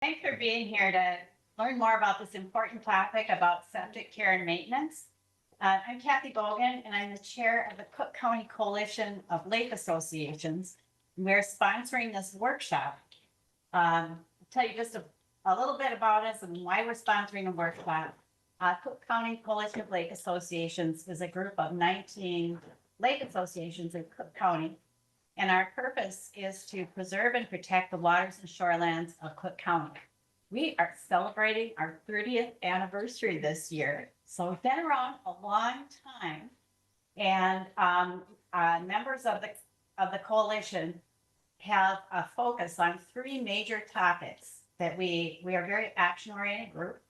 Thanks for being here to learn more about this important topic about septic care and maintenance. I'm Kathy Bogan, and I'm the chair of the Cook County Coalition of Lake Associations. We're sponsoring this workshop. I'll tell you just a little bit about us and why we're sponsoring the workshop. Cook County Coalition of Lake Associations is a group of 19 lake associations in Cook County. And our purpose is to preserve and protect the waters and shorelands of Cook County. We are celebrating our 30th anniversary this year. So we've been around a long time. And members of the coalition have a focus on three major topics that we are a very action-oriented group.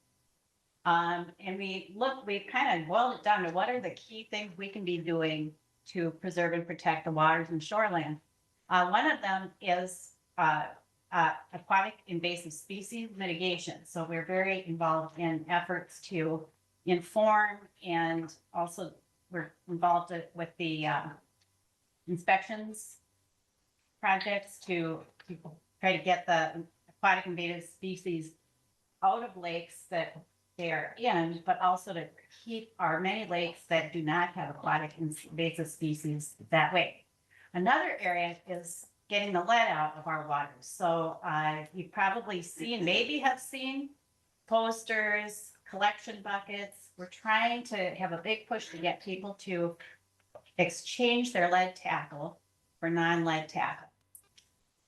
And we've kind of boiled it down to what are the key things we can be doing to preserve and protect the waters and shoreland. One of them is aquatic invasive species mitigation. So we're very involved in efforts to inform, and also we're involved with the inspections projects to try to get the aquatic invasive species out of lakes that they are in, but also to keep our many lakes that do not have aquatic invasive species that way. Another area is getting the lead out of our waters. So you've probably seen, maybe have seen posters, collection buckets. We're trying to have a big push to get people to exchange their lead tackle for non-lead tackle.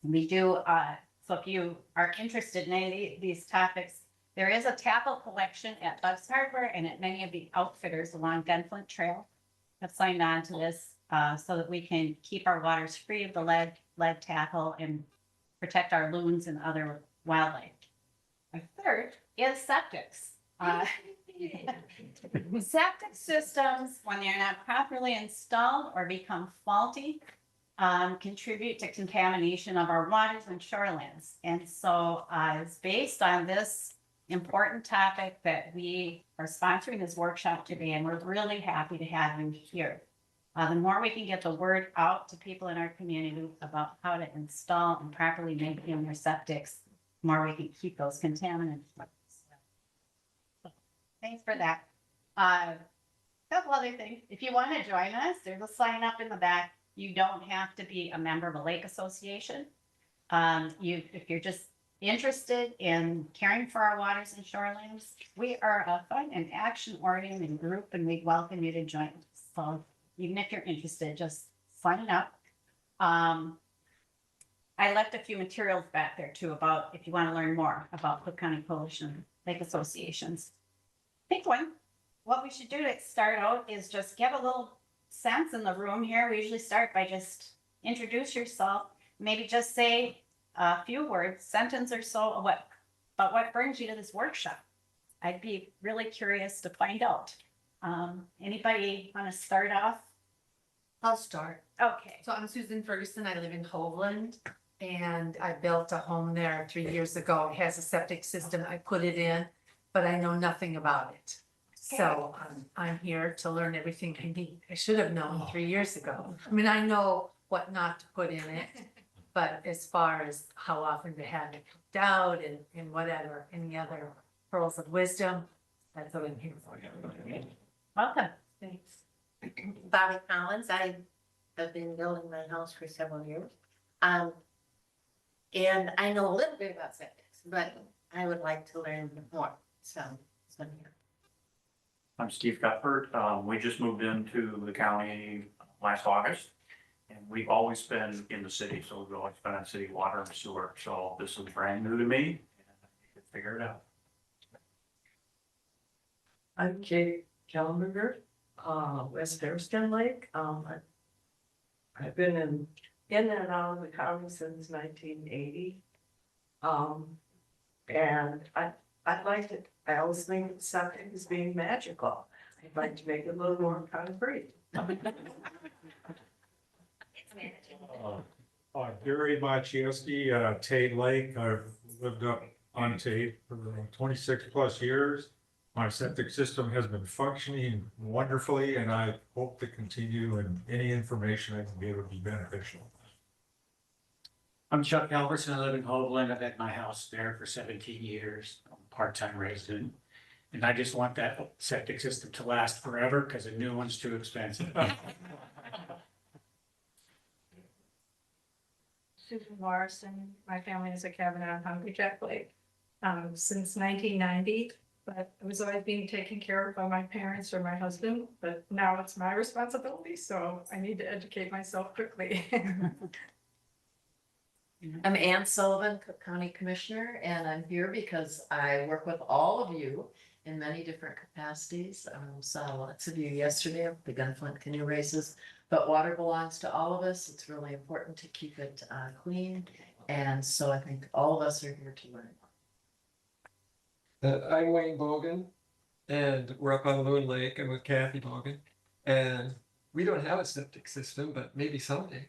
We do, so if you are interested in any of these topics, there is a tackle collection at Bugs Hardware and at many of the outfitters along Gunflint Trail have signed on to this so that we can keep our waters free of the lead tackle and protect our loons and other wildlife. A third is septics. Septic systems, when they're not properly installed or become faulty, contribute to contamination of our waters and shorelands. And so it's based on this important topic that we are sponsoring this workshop today, and we're really happy to have you here. The more we can get the word out to people in our community about how to install and properly maintain their septics, the more we can keep those contaminants. So, thanks for that. A couple other things. If you want to join us, there's a sign up in the back. You don't have to be a member of a lake association. If you're just interested in caring for our waters and shorelands, we are a fun and action-oriented group, and we welcome you to join us. So even if you're interested, just sign up. I left a few materials back there too about if you want to learn more about Cook County Coalition Lake Associations. I think what we should do to start out is just get a little sense in the room here. We usually start by just introduce yourself, maybe just say a few words, sentence or so about what brings you to this workshop. I'd be really curious to find out. Anybody want to start off? I'll start. Okay. So I'm Susan Ferguson. I live in Hoveland, and I built a home there 3 years ago. It has a septic system. I put it in, but I know nothing about it. Okay. So I'm here to learn everything I need. I should have known 3 years ago. I mean, I know what not to put in it, but as far as how often to have it cooked out and whatever, any other pearls of wisdom, that's what I'm here for. Welcome. Thanks. Bobby Collins. I have been building my house for several years. And I know a little bit about septics, but I would like to learn more. So I'm here. I'm Steve Cuthbert. We just moved into the county last August, and we've always been in the city. So we've always been on city water and sewer. So this is brand new to me, and I need to figure it out. I'm Kate Kellenberger, West Hairston Lake. I've been in and out of the county since 1980. And I like it. I always think of septic as being magical. I'd like to make it a little more concrete. Gary Maciejewski, Tate Lake. I've lived up on Tate for 26 plus years. My septic system has been functioning wonderfully, and I hope to continue, and any information I can give would be beneficial. I'm Chuck Albertson. I live in Hoagland. I've had my house there for 17 years. I'm a part-time resident. And I just want that septic system to last forever because a new one's too expensive. Susan Morrison, my family has a cabin on Hungry Jack Lake, since 1990. But it was always being taken care of by my parents or my husband, but now it's my responsibility, so I need to educate myself quickly. I'm Ann Sullivan, Cook County Commissioner, and I'm here because I work with all of you in many different capacities. Saw lots of you yesterday at the Gunflint Canoe Races, but water belongs to all of us. It's really important to keep it clean, and so I think all of us are here to learn. I'm Wayne Bogan, and we're up on Loon Lake. I'm with Kathy Bogan, and we don't have a septic system, but maybe someday.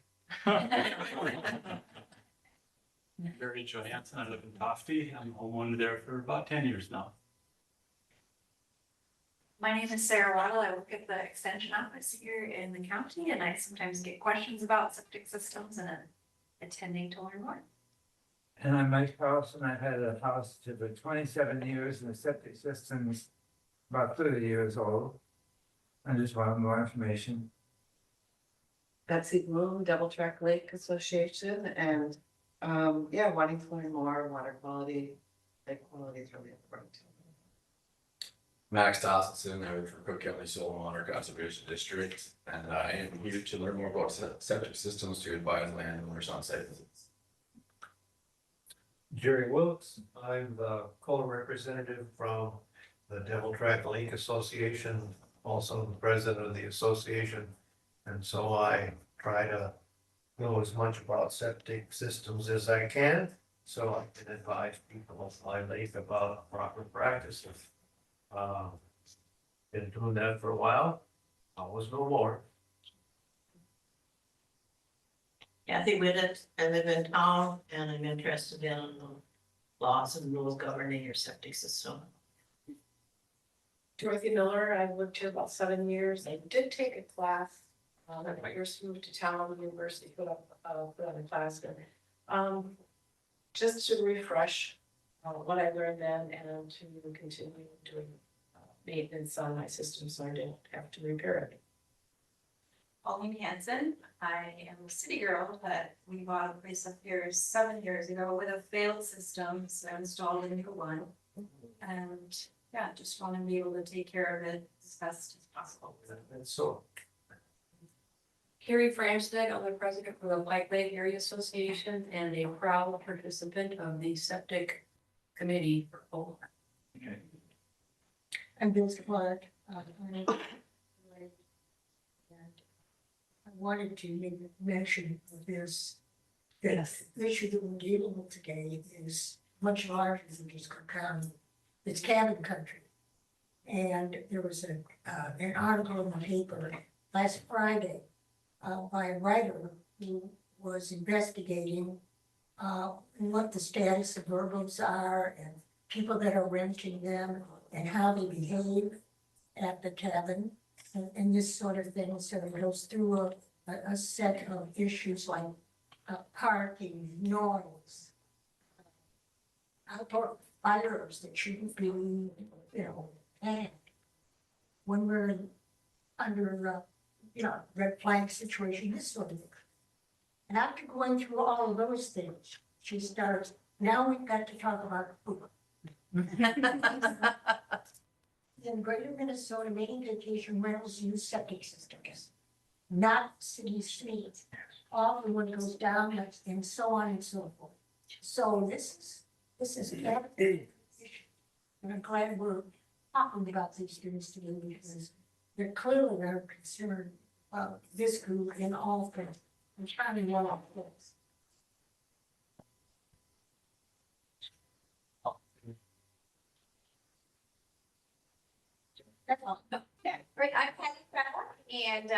Barry Johansson, I live in Tofty. I'm homeowner there for about 10 years now. My name is Sarah Waddle. I work at the extension office here in the county, and I sometimes get questions about septic systems and I'm attending to learn more. And I'm Mike Carlson. I've had a house for 27 years and the septic system's about 30 years old. I just want more information. Betsy Bloom, Double Track Lake Association, and yeah, wanting to learn more water quality. Lake quality is really important. Max Tosselson, I work for Cook County Soil and Water Conservation District, and I am here to learn more about septic systems to advise landowners on site visits. Jerry Wilkes, I'm the co-representative from the Devil Track Lake Association, also the president of the association. And so I try to know as much about septic systems as I can, so I can advise people of my lake about proper practices. Been doing that for a while, always know more. Kathy Whitted, I live in town and I'm interested in the laws and rules governing your septic system. Dorothy Miller, I've lived here about 7 years. I did take a class. My years moved to town, the university put on a class. Just to refresh what I learned then and to continue doing maintenance on my system so I didn't have to repair it. Pauline Hanson, I am a city girl, but we bought a place up here 7 years ago with a failed system, so I installed a new one. And yeah, just want to be able to take care of it as best as possible. And so Carrie Framstead, I'm the president for the White Lake Area Association and a proud participant of the septic committee for Oak. Okay. I'm Bill Clark. I wanted to make mention of this. This issue that we're dealing with today is much larger than just Cook County. It's cabin country. And there was an article in the paper last Friday by a writer who was investigating what the status of burglars are and people that are renting them and how they behave at the cabin and this sort of thing. So it goes through a set of issues like parking, noise, outdoor fires that shouldn't be, and when we're under, red flag situation, this sort of thing. And after going through all of those things, she starts, now we've got to talk about food. In greater Minnesota, many vacation rentals use septic systems, not city streets. Often when it goes down and so on and so forth. So this is a capital issue. And I'm glad we're talking about these things today because they're clearly are concerned about this group in all things. I'm trying to know all things. That's all. Yeah, right, I'm Patty Craddock and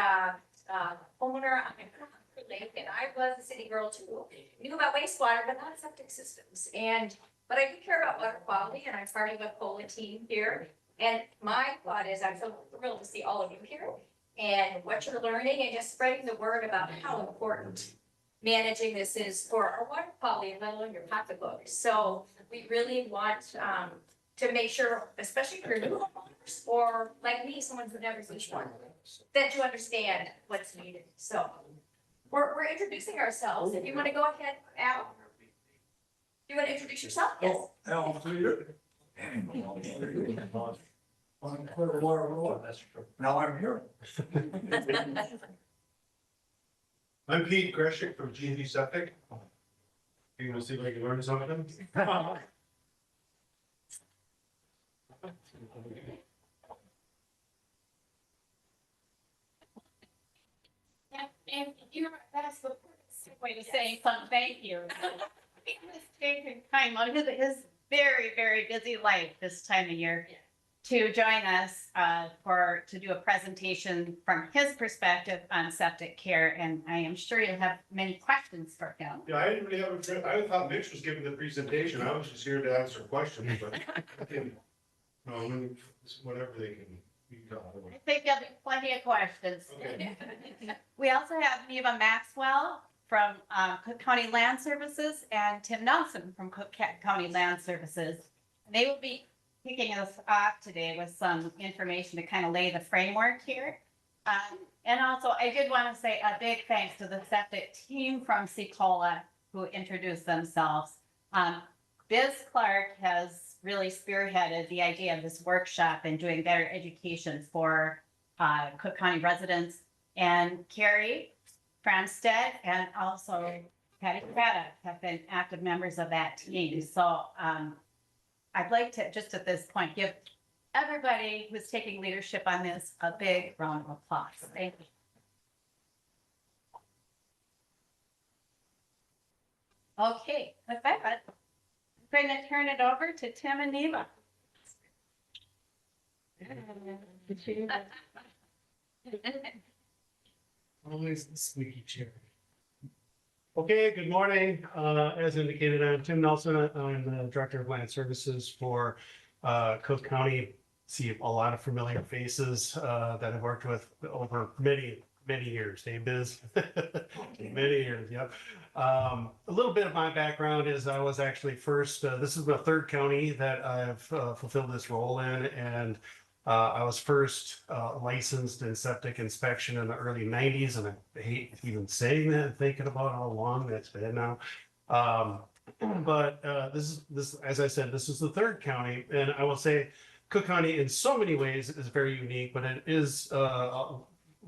homeowner on Hungry Lake, and I was a city girl too. Knew about wastewater, but not septic systems. But I do care about water quality, and I'm part of a COLA team here. And my thought is, I'm so thrilled to see all of you here and what you're learning and just spreading the word about how important managing this is for our water quality, let alone your pocketbook. So we really want, to make sure, especially for new homeowners, or like me, someone who never used one, that you understand what's needed. So we're introducing ourselves. If you want to go ahead, Al. You want to introduce yourself? Yes. Now I'm here. I'm Pete Greshik from G&D Septic. You want to see if I can learn something? Yeah, and you know, that's the way to say some thank you. He was taking time out of his very, very busy life this time of year to join us to do a presentation from his perspective on septic care, and I am sure you'll have many questions for him. Yeah, I didn't really have I thought Mitch was giving the presentation. I was just here to answer questions, but whatever they can. I think there'll be plenty of questions. Okay. We also have Neva Maxwell from Cook County Land Services and Tim Nelson from Cook County Land Services. And they will be kicking us off today with some information to kind of lay the framework here. And also, I did want to say a big thanks to the septic team from Secola who introduced themselves. Biz Clark has really spearheaded the idea of this workshop and doing better education for Cook County residents. And Carrie Framstead and also Patty Craddock have been active members of that team. So I'd like to, just at this point, give everybody who's taking leadership on this a big round of applause. Thank you. Okay, with that, I'm going to turn it over to Tim and Neva. Always the squeaky chair. Okay, good morning. As indicated, I'm Tim Nelson. I'm the Director of Land Services for Cook County. See a lot of familiar faces that I've worked with over many years. Hey, Biz. Many years, yep. A little bit of my background is I was actually first, this is the third county that I've fulfilled this role in, and I was first licensed in septic inspection in the early 90s, and I hate even saying that, thinking about how long that's been now. But this, as I said, this is the third county, and I will say Cook County in so many ways is very unique, but it is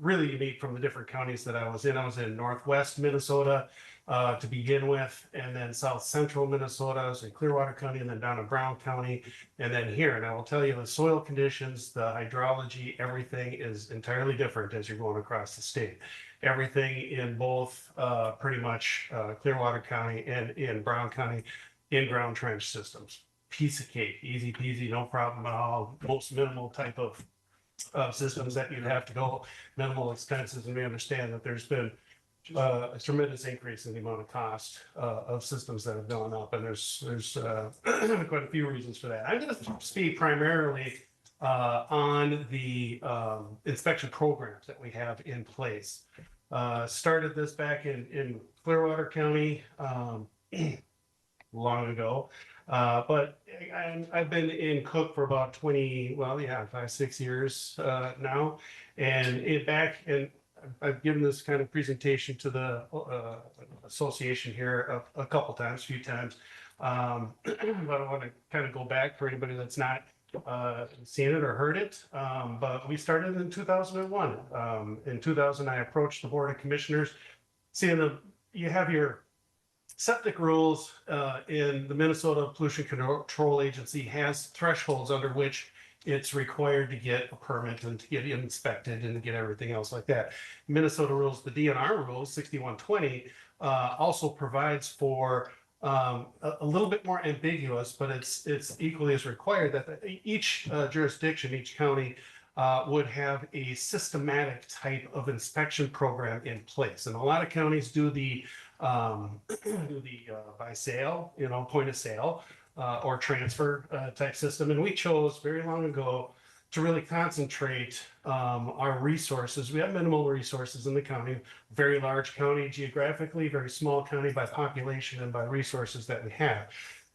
really unique from the different counties that I was in. I was in Northwest Minnesota to begin with, and then South Central Minnesota, I was in Clearwater County, and then down in Brown County, and then here. And I will tell you, the soil conditions, the hydrology, everything is entirely different as you're going across the state. Everything in both pretty much Clearwater County and in Brown County, in-ground trench systems. Piece of cake, easy peasy, no problem at all. Most minimal type of systems that you'd have to go, minimal expenses, and we understand that there's been a tremendous increase in the amount of cost of systems that have gone up, and there's quite a few reasons for that. I'm going to speak primarily on the inspection programs that we have in place. Started this back in Clearwater County long ago. But I've been in Cook for about 5-6 years now. And I've given this kind of presentation to the association here a few times. But I want to kind of go back for anybody that's not seen it or heard it. But we started in 2001. In 2000, I approached the Board of Commissioners, seeing you have your septic rules in the Minnesota Pollution Control Agency has thresholds under which it's required to get a permit and to get inspected and to get everything else like that. Minnesota rules, the DNR rules, 6120, also provides for a little bit more ambiguous, but it's equally as required that each jurisdiction, each county would have a systematic type of inspection program in place. And a lot of counties do the by sale, point of sale or transfer type system. And we chose very long ago to really concentrate our resources. We have minimal resources in the county, very large county geographically, very small county by population and by resources that we have.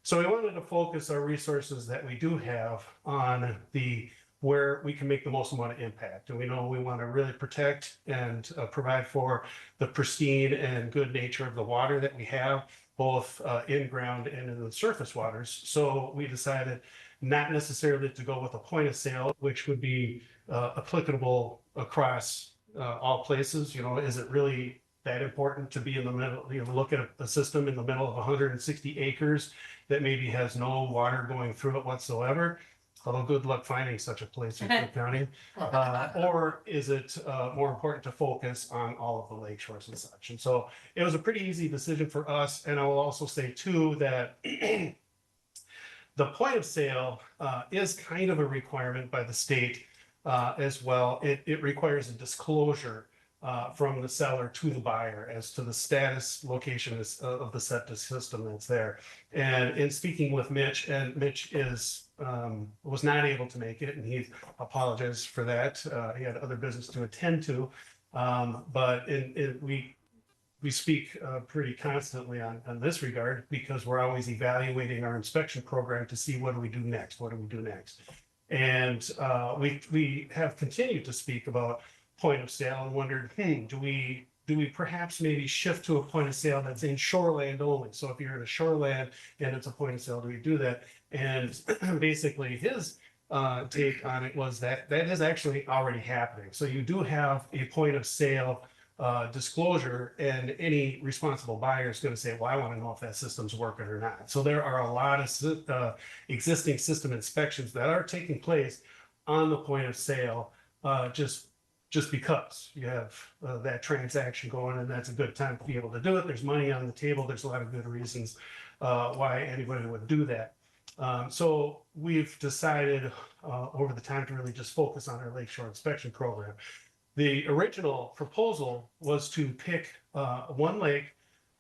So we wanted to focus our resources that we do have on the where we can make the most amount of impact. And we know we want to really protect and provide for the pristine and good nature of the water that we have, both in ground and in the surface waters. So we decided not necessarily to go with a point of sale, which would be applicable across all places. You know, is it really that important to be in the middle, you know, look at a system in the middle of 160 acres that maybe has no water going through it whatsoever? Although good luck finding such a place in Cook County. Or is it more important to focus on all of the lake shores and such? And so it was a pretty easy decision for us. And I will also say too that the point of sale is kind of a requirement by the state as well. It requires a disclosure from the seller to the buyer as to the status location of the septic system that's there. And in speaking with Mitch, and Mitch was not able to make it, and he apologized for that. He had other business to attend to, but we speak pretty constantly on this regard because we're always evaluating our inspection program to see what do we do next, what do we do next. And we have continued to speak about point of sale and wondered, do we perhaps maybe shift to a point of sale that's in shoreland only? So if you're in a shoreland and it's a point of sale, do we do that? And basically his take on it was that is actually already happening. So you do have a point of sale disclosure, and any responsible buyer is going to say, well, I want to know if that system's working or not. So there are a lot of existing system inspections that are taking place on the point of sale, just because you have that transaction going, and that's a good time to be able to do it. There's money on the table. There's a lot of good reasons why anybody would do that. So we've decided over the time to really just focus on our lakeshore inspection program. The original proposal was to pick one lake,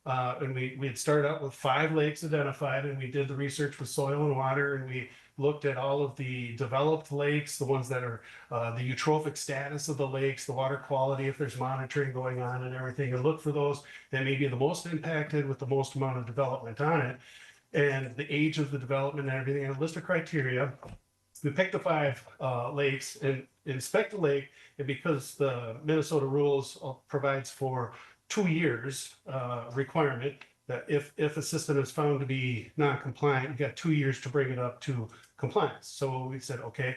and we had started out with 5 lakes identified, and we did the research with soil and water, and we looked at all of the developed lakes, the ones that are the eutrophic status of the lakes, the water quality, if there's monitoring going on and everything, and look for those that may be the most impacted with the most amount of development on it, and the age of the development and everything, and a list of criteria. We picked the 5 lakes and inspect the lake, and because the Minnesota rules provides for 2 years requirement, that if a system is found to be non-compliant, you got 2 years to bring it up to compliance. So we said, okay,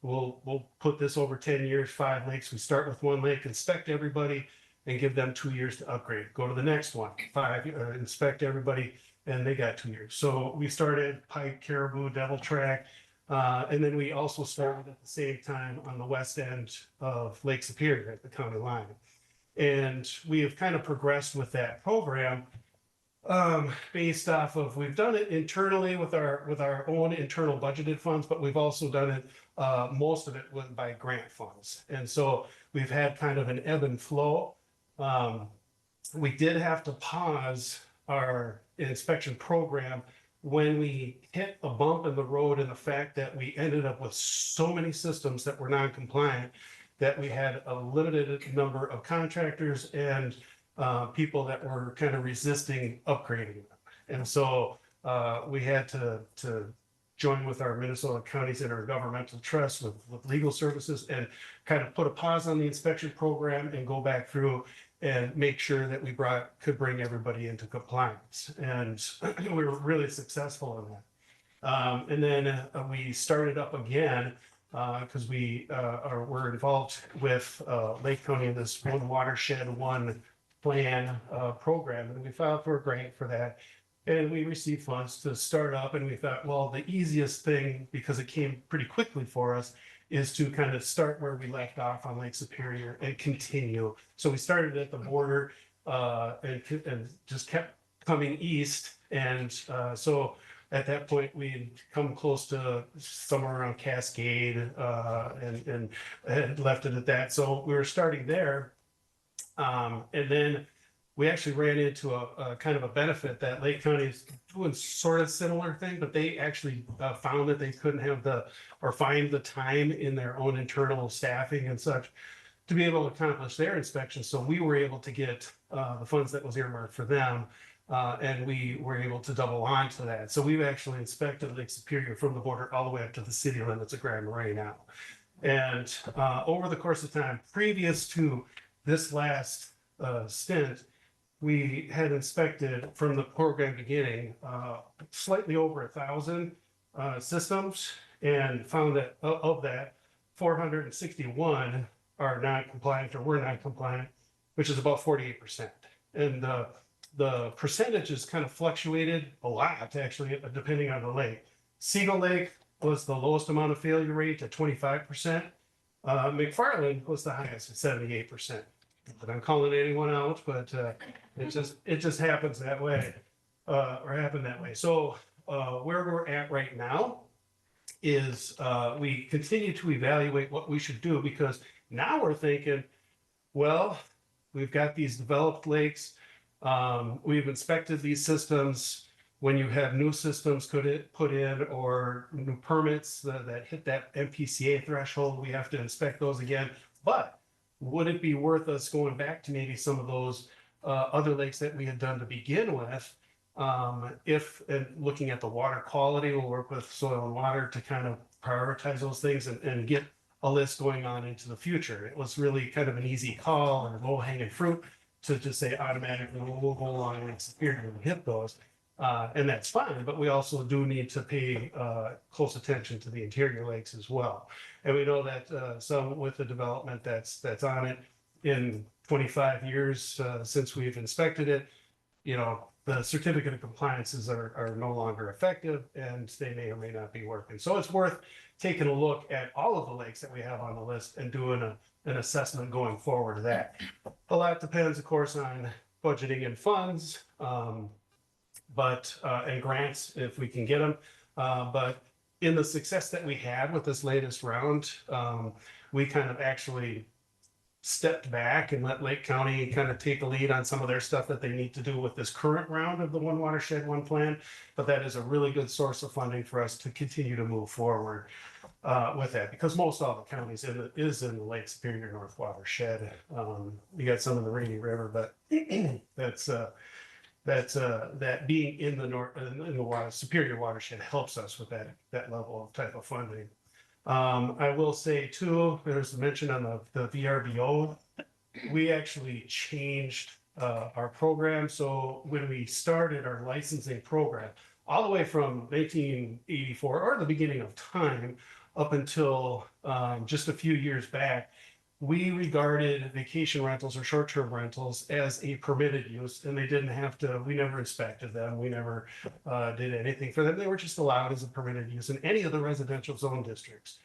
we'll put this over 10 years, 5 lakes. We start with 1 lake, inspect everybody, and give them 2 years to upgrade. Go to the next one, 5, inspect everybody, and they got 2 years. So we started Pike, Caribou, Devil Track, and then we also started at the same time on the west end of Lake Superior at the county line. And we have kind of progressed with that program based off of, we've done it internally with our own internal budgeted funds, but we've also done it, most of it by grant funds. And so we've had kind of an ebb and flow. We did have to pause our inspection program when we hit a bump in the road, and the fact that we ended up with so many systems that were non-compliant that we had a limited number of contractors and people that were kind of resisting upgrading them. And so we had to join with our Minnesota Counties Intergovernmental Trust with legal services and kind of put a pause on the inspection program and go back through and make sure that we could bring everybody into compliance. And we were really successful in that. And then we started up again because we're involved with Lake County in this One Watershed, One Plan program. And we filed for a grant for that. And we received funds to start up. And we thought, well, the easiest thing, because it came pretty quickly for us, is to kind of start where we left off on Lake Superior and continue. So we started at the border and just kept coming east. And so at that point, we'd come close to somewhere around Cascade and left it at that. So we were starting there. And then we actually ran into a kind of a benefit that Lake County is doing sort of similar thing, but they actually found that they couldn't have or find the time in their own internal staffing and such to be able to accomplish their inspection. So we were able to get the funds that was earmarked for them. And we were able to double on to that. So we've actually inspected Lake Superior from the border all the way up to the city limits of Grand Marais now. And over the course of time, previous to this last stint, we had inspected from the program beginning slightly over 1,000 systems and found that of that, 461 are non-compliant or were non-compliant, which is about 48%. And the percentages kind of fluctuated a lot, actually, depending on the lake. Seagull Lake was the lowest amount of failure rate at 25%. McFarland was the highest at 78%. But I'm calling anyone out, but it just happens that way, or happened that way. So where we're at right now is we continue to evaluate what we should do, because now we're thinking, well, we've got these developed lakes. We've inspected these systems. When you have new systems put in or new permits that hit that MPCA threshold, we have to inspect those again. But would it be worth us going back to maybe some of those other lakes that we had done to begin with? And looking at the water quality, we'll work with soil and water to kind of prioritize those things and get a list going on into the future. It was really kind of an easy call and low hanging fruit to just say automatically we'll go along Lake Superior and hit those. And that's fine, but we also do need to pay close attention to the interior lakes as well. And we know that some with the development that's on it in 25 years since we've inspected it, you know, the certificate of compliances are no longer effective and they may or may not be working. So it's worth taking a look at all of the lakes that we have on the list and doing an assessment going forward of that. A lot depends, of course, on budgeting and funds, and grants if we can get them. But in the success that we had with this latest round, we kind of actually stepped back and let Lake County kind of take the lead on some of their stuff that they need to do with this current round of the One Watershed, One Plan. But that is a really good source of funding for us to continue to move forward with that, because most all the counties is in the Lake Superior North Watershed. You got some in the Rainy River, but that being in the Superior Watershed helps us with that level of type of funding. I will say too, there's a mention on the VRBO. We actually changed our program. So when we started our licensing program, all the way from 1984 or the beginning of time up until just a few years back, we regarded vacation rentals or short-term rentals as a permitted use, and they didn't have to, we never inspected them. We never did anything for them. They were just allowed as a permitted use in any of the residential zone districts.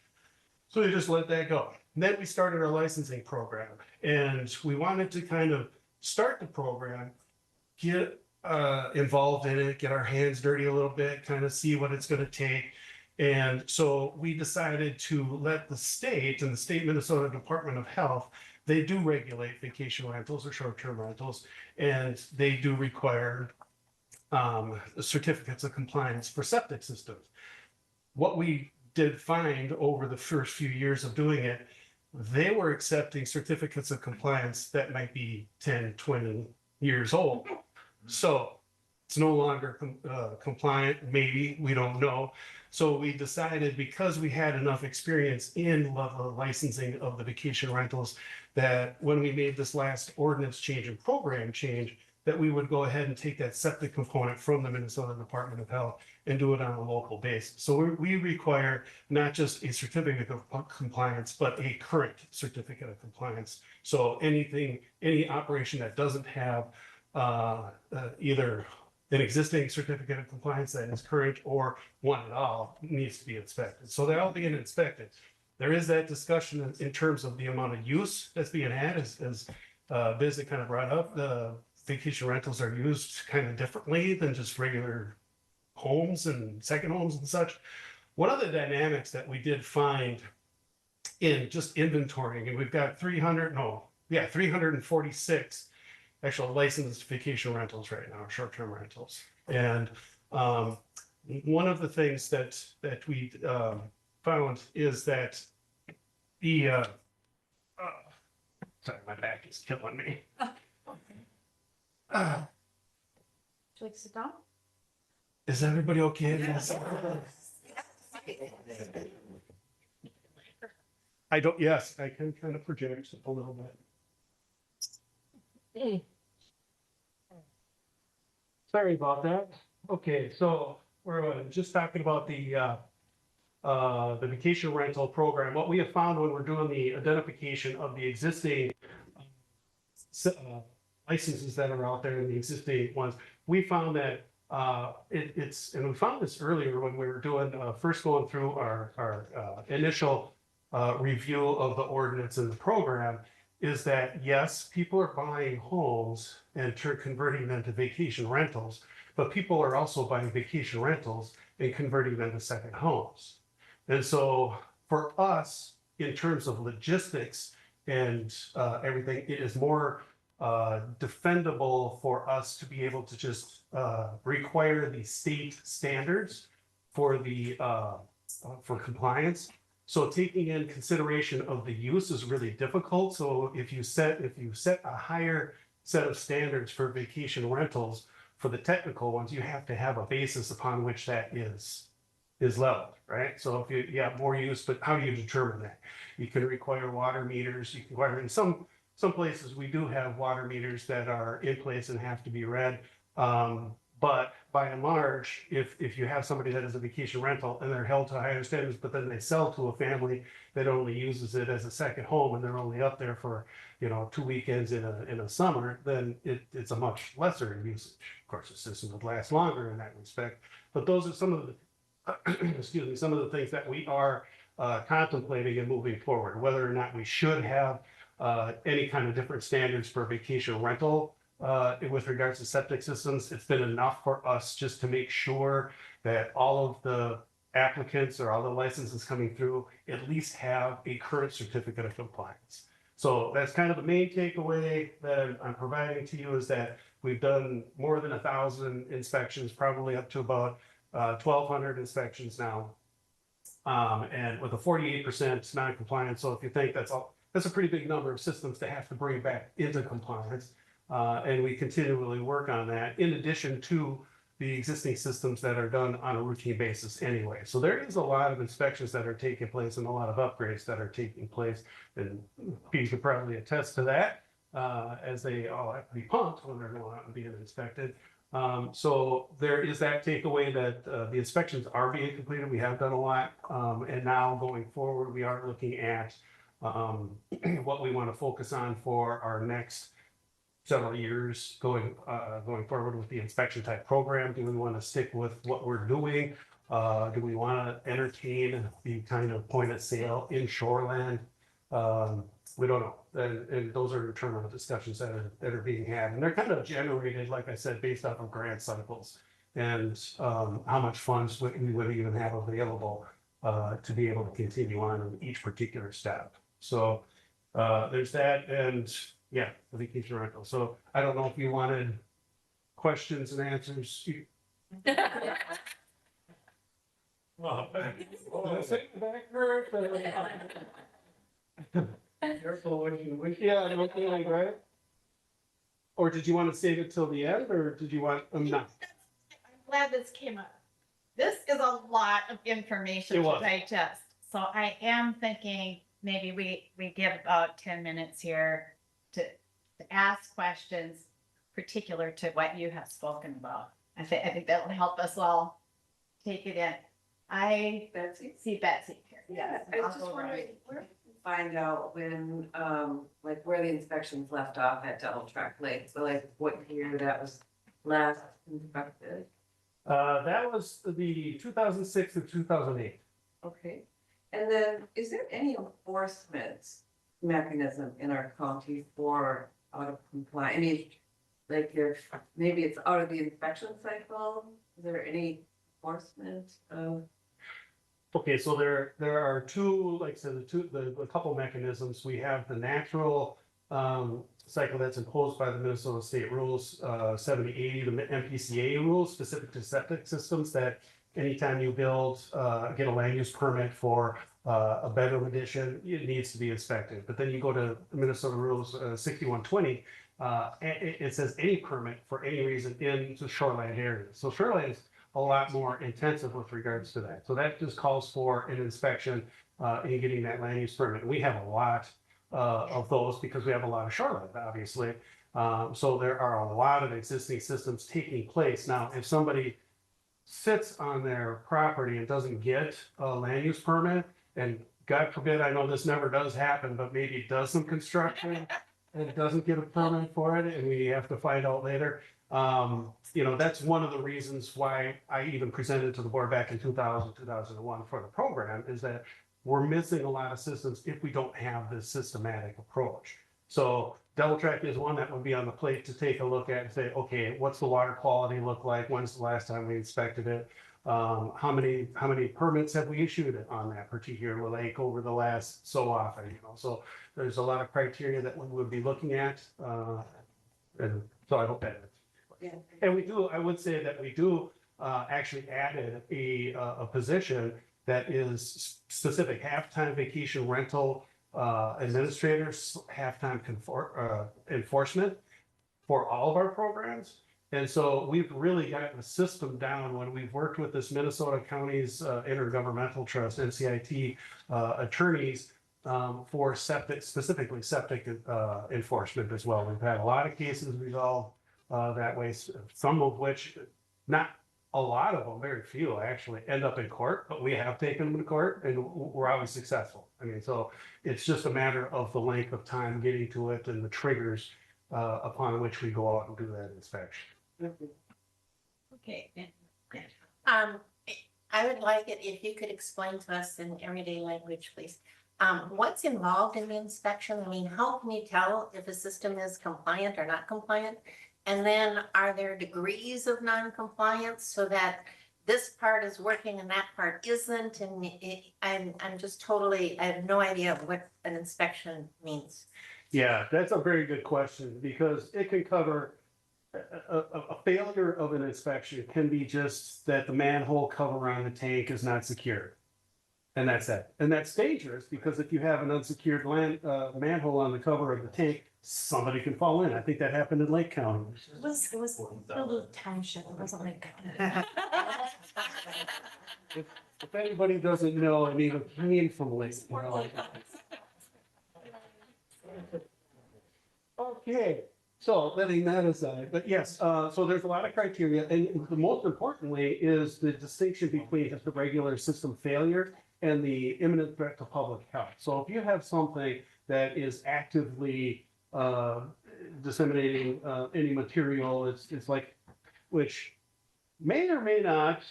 So we just let that go. And then we started our licensing program, and we wanted to kind of start the program, get involved in it, get our hands dirty a little bit, kind of see what it's going to take. And so we decided to let the state and the state Minnesota Department of Health, they do regulate vacation rentals or short-term rentals, and they do require certificates of compliance for septic systems. What we did find over the first few years of doing it, they were accepting certificates of compliance that might be 10, 20 years old. So it's no longer compliant, maybe, we don't know. So we decided, because we had enough experience in the licensing of the vacation rentals, that when we made this last ordinance change and program change, that we would go ahead and take that septic component from the Minnesota Department of Health and do it on a local basis. So we require not just a certificate of compliance, but a current certificate of compliance. So any operation that doesn't have either an existing certificate of compliance that is current or one at all needs to be inspected. So they're all being inspected. There is that discussion in terms of the amount of use that's being had, as Biz kind of brought up. The vacation rentals are used kind of differently than just regular homes and second homes and such. One of the dynamics that we did find in just inventorying, and we've got 346 actual licensed vacation rentals right now, short-term rentals. And one of the things that we found is that the sorry, my back is killing me. Would you like to sit down? Is everybody okay? Yes. I don't, yes, I can kind of project a little bit. Sorry about that. Okay, so we're just talking about the vacation rental program. What we have found when we're doing the identification of the existing licenses that are out there and the existing ones, we found that it's, and we found this earlier when we were doing, first going through our initial review of the ordinance and the program, is that yes, people are buying homes and converting them to vacation rentals, but people are also buying vacation rentals and converting them to second homes. And so for us, in terms of logistics and everything, it is more defendable for us to be able to just require the state standards for the for compliance. So taking in consideration of the use is really difficult. So if you set a higher set of standards for vacation rentals, for the technical ones, you have to have a basis upon which that is leveled, right? So if you have more use, but how do you determine that? You can require water meters. You can require, in some places we do have water meters that are in place and have to be read. But by and large, if you have somebody that is a vacation rental and they're held to higher standards, but then they sell to a family that only uses it as a second home and they're only up there for, 2 weekends in a summer, then it's a much lesser usage. Of course, the system would last longer in that respect. But those are some of the excuse me, some of the things that we are contemplating and moving forward, whether or not we should have any kind of different standards for vacation rental with regards to septic systems. It's been enough for us just to make sure that all of the applicants or all the licenses coming through at least have a current certificate of compliance. So that's kind of the main takeaway that I'm providing to you, is that we've done more than 1,000 inspections, probably up to about 1,200 inspections now. And with a 48% non-compliance. So if you think that's a pretty big number of systems to have to bring back into compliance. And we continually work on that in addition to the existing systems that are done on a routine basis anyway. So there is a lot of inspections that are taking place and a lot of upgrades that are taking place. And Pete could probably attest to that, as they all have to be pumped when they're going out and being inspected. So there is that takeaway that the inspections are being completed. We have done a lot. And now going forward, we are looking at what we want to focus on for our next several years going forward with the inspection type program. Do we want to stick with what we're doing? Do we want to entertain the kind of point of sale in shoreland? We don't know. And those are internal discussions that are being had. And they're kind of generated, like I said, based off of grant cycles and how much funds we would even have available to be able to continue on in each particular step. So there's that. And yeah, the vacation rental. So I don't know if you wanted questions and answers. Careful what you wish. Yeah, okay, right? Or did you want to save it till the end, or did you want, not? I'm glad this came up. This is a lot of information It to was. digest. So I am thinking maybe we give about 10 minutes here to ask questions particular to what you have spoken about. I think that will help us all take it in. I see Betsy here. Yeah, I was just wondering, where did you find out when, like where the inspections left off at Devil Track Lake? So like what year that was last inspected? That was the 2006 to 2008. Okay, and then is there any enforcement mechanism in our county for out of compliance? I mean, like if maybe it's out of the inspection cycle, is there any enforcement of? Okay, so there are two, like I said, a couple mechanisms. We have the natural cycle that's imposed by the Minnesota State Rules, 7080, the MPCA rules specific to septic systems, that anytime you build, get a land use permit for a bedroom addition, it needs to be inspected. But then you go to Minnesota Rules 6120, it says any permit for any reason in the shoreline area. So shoreline is a lot more intensive with regards to that. So that just calls for an inspection in getting that land use permit. We have a lot of those because we have a lot of shoreline, obviously. So there are a lot of existing systems taking place. Now, if somebody sits on their property and doesn't get a land use permit, and God forbid, I know this never does happen, but maybe does some construction and doesn't get a permit for it, and we have to find out later. You know, that's one of the reasons why I even presented to the board back in 2000, 2001 for the program, is that we're missing a lot of systems if we don't have this systematic approach. So double track is one that would be on the plate to take a look at and say, okay, what's the water quality look like? When's the last time we inspected it? How many permits have we issued on that particular lake over the last so often? You know, so there's a lot of criteria that we would be looking at, and so I hope that. Yeah. And we do. I would say that we do actually added a position that is specific halftime vacation rental administrators, halftime enforcement for all of our programs. And so we've really gotten the system down when we've worked with this Minnesota Counties Intergovernmental Trust, NCIT attorneys for septic, specifically septic enforcement as well. We've had a lot of cases resolved that way, some of which, not a lot of them, very few actually end up in court, but we have taken them to court and we're always successful. I mean, so it's just a matter of the length of time getting to it and the triggers upon which we go out and do that inspection. Okay. I would like it if you could explain to us in everyday language, please. What's involved in the inspection? I mean, how can you tell if a system is compliant or not compliant? And then are there degrees of non-compliance so that this part is working and that part isn't? And I'm just totally, I have no idea what an inspection means. Yeah, that's a very good question, because it can cover a failure of an inspection can be just that the manhole cover on the tank is not secured. And that's it. And that's dangerous because if you have an unsecured manhole on the cover of the tank, somebody can fall in. I think that happened in Lake County. It was a little township, it wasn't like. If anybody doesn't know, I mean, I came from Lake. Okay, so letting that aside, but yes, so there's a lot of criteria, and the most importantly is the distinction between just the regular system failure and the imminent threat to public health. So if you have something that is actively disseminating any material, it's like, which may or may not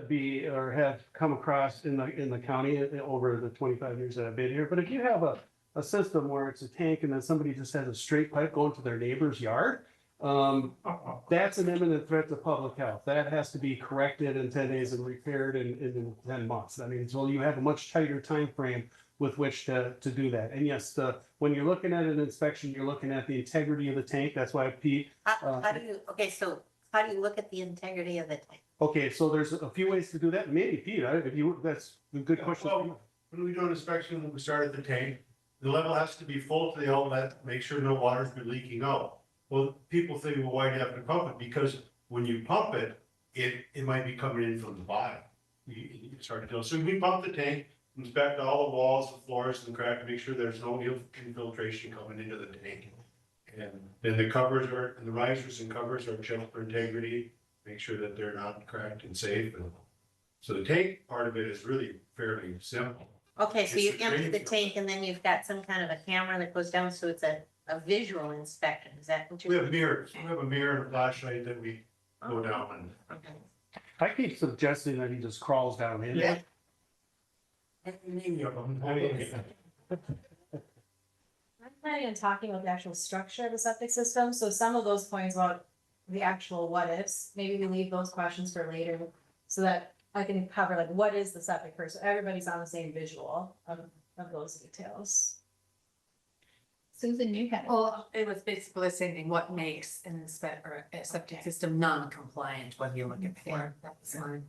be or have come across in the county over the 25 years that I've been here. But if you have a system where it's a tank and then somebody just has a straight pipe going to their neighbor's yard, that's an imminent threat to public health. That has to be corrected in 10 days and repaired in 10 months. I mean, so you have a much tighter time frame with which to do that. And yes, when you're looking at an inspection, you're looking at the integrity of the tank. That's why Pete. How do you look at the integrity of the tank? Okay, so there's a few ways to do that. Maybe Pete, if you, that's a good question. Well, when we do an inspection, we start at the tank. The level has to be full to the outlet, make sure no water's been leaking out. Well, people think, well, why do you have to pump it? Because when you pump it, it might be coming in from the bottom. It's hard to tell. So we pump the tank, inspect all the walls, the floors, and the crack to make sure there's no infiltration coming into the tank. And then the covers are, and the risers and covers are checked for integrity, make sure that they're not cracked and safe. And so the tank part of it is really fairly simple. Okay, so It's you the empty drain the field. tank and then you've got some kind of a camera that goes down, so it's a visual inspection. Is that what We you're? have mirrors. We have a mirror and a flashlight that we go down and. Okay. I keep suggesting that he just crawls down in. Yeah. I'm planning on talking about the actual structure of the septic system, so some of those points about the actual what ifs, maybe we leave those questions for later. So that I can cover like, what is the septic first, so everybody's on the same visual of those details. Susan, you had. Well, it was basically saying what makes an or a septic system non-compliant when you look at it. That's fine.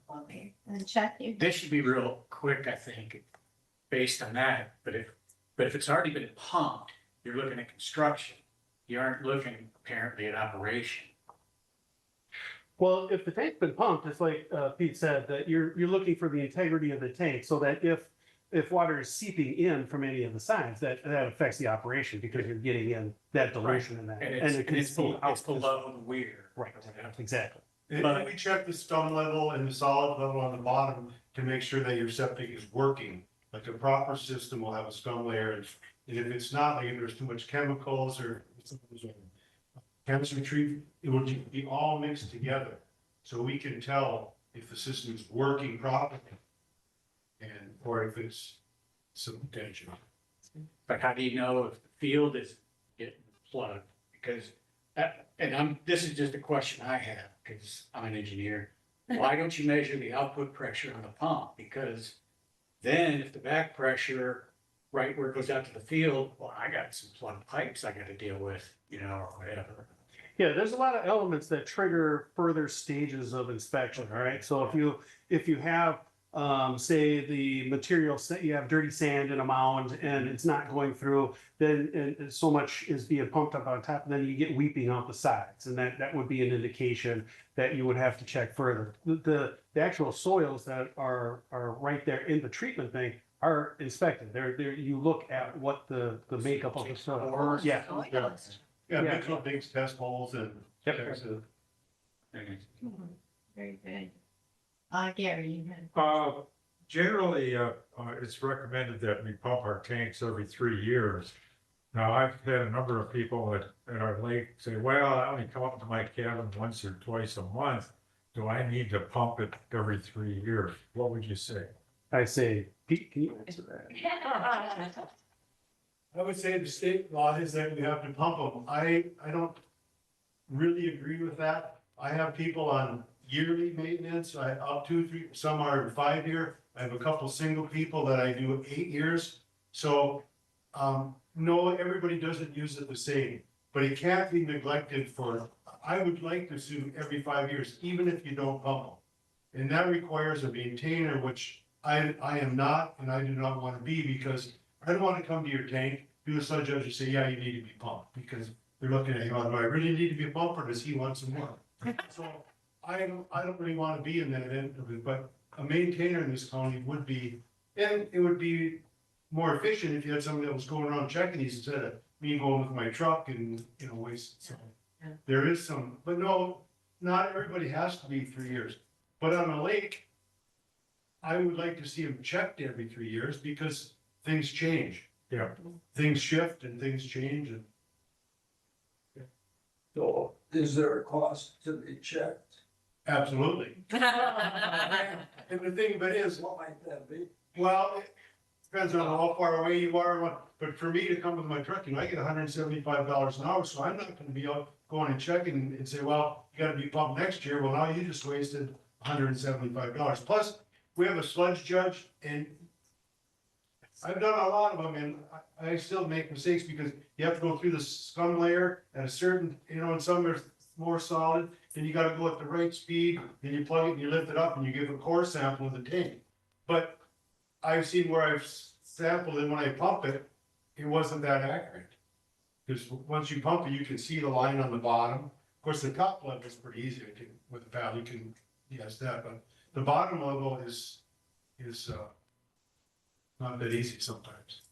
And check you. This should be real quick, I think, based on that, but if it's already been pumped, you're looking at construction. You aren't looking apparently at operation. Well, if the tank's been pumped, it's like Pete said, that you're looking for the integrity of the tank, so that if water is seeping in from any of the sides, that affects the operation, because you're getting in that dilution in that. And it can it's spill out. below the weir. Right, exactly. And we check the scum level and the solid level on the bottom to make sure that your septic is working. Like a proper system will have a scum layer, and if it's not, like if there's too much chemicals or chemistry treat, it will be all mixed together. So we can tell if the system is working properly or if it's some tension. But how do you know if the field is getting plugged? Because, this is just a question I have, because I'm an engineer. Why don't you measure the output pressure on the pump? Because then if the back pressure, right where it goes out to the field, well, I got some plugged pipes I gotta deal with, or whatever. Yeah, there's a lot of elements that trigger further stages of inspection, all right? So if you have, say, the material, you have dirty sand in a mound and it's not going through, then and so much is being pumped up on top, and then you get weeping out the sides, and that would be an indication that you would have to check further. The actual soils that are right there in the treatment thing are inspected. You look at what the makeup of the soil. Yeah. Yeah, big things, test holes and. Yep. Very good. Gary, you had. Generally, it's recommended that we pump our tanks every 3 years. Now, I've had a number of people at our lake say, well, I only come up to my cabin once or twice a month. Do I need to pump it every 3 years? What would you say? I say, Pete, can you answer that? I would say the state law is that we have to pump them. I don't really agree with that. I have people on yearly maintenance, up 2, 3, some are 5 year. I have a couple single people that I do 8 years. So, no, everybody doesn't use it the same, but it can't be neglected I would like to assume every 5 years, even if you don't pump them. And that requires a maintainer, which I am not, and I do not want to be, because I don't want to come to your tank, do a sludge judge and say, yeah, you need to be pumped, because they're looking at you, do I really need to be pumped, or does he want some more? So I don't really want to be in that end of it, but a maintainer in this county would be, and it would be more efficient if you had somebody that was going around checking these instead of me going with my truck and, waste. So there is some, but no, not everybody has to be 3 years. But on a lake, I would like to see them checked every 3 years, because things change. Yeah. Things shift and things change and. So is there a cost to be checked? Absolutely. And the thing of it is, What might that be? well, it depends on how far away you are, but for me to come with my truck, I get $175 an hour, so I'm not gonna be out going and checking and say, well, you gotta be pumped next year. Well, now you just wasted $175. Plus, we have a sludge judge, and I've done a lot of them, and I still make mistakes because you have to go through the scum layer at a certain, and some are more solid, then you gotta go at the right speed, then you plug it and you lift it up and you give a core sample of the tank. But I've seen where I've sampled it, when I pump it, it wasn't that accurate. Because once you pump it, you can see the line on the bottom. Of course, the top level is pretty easy with the paddle, you can guess that, but the bottom level is not that easy sometimes.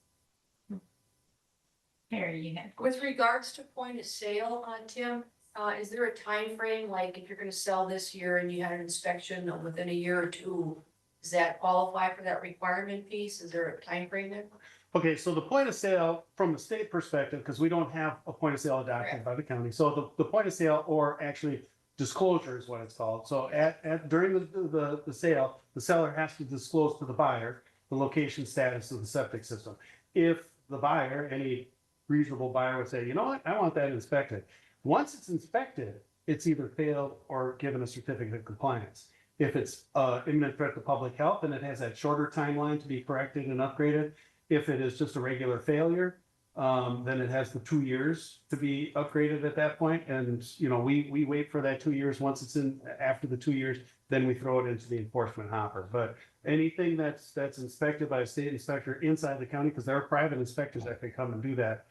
Gary, you had. With regards to point of sale, Tim, is there a time frame? Like if you're gonna sell this year and you had an inspection within a year or two, does that qualify for that requirement piece? Is there a time frame there? Okay, so the point of sale from the state perspective, because we don't have a point of sale adopted by the county, so the point of sale, or actually disclosure is what it's called. So during the sale, the seller has to disclose to the buyer the location status of the septic system. If the buyer, any reasonable buyer, would say, you know what, I want that inspected. Once it's inspected, it's either failed or given a certificate of compliance. If it's imminent threat to public health, then it has that shorter timeline to be corrected and upgraded. If it is just a regular failure, then it has the 2 years to be upgraded at that point. And, you know, we wait for that 2 years. Once it's in, after the 2 years, then we throw it into the enforcement hopper. But anything that's inspected by a state inspector inside the county, because there are private inspectors that can come and do that,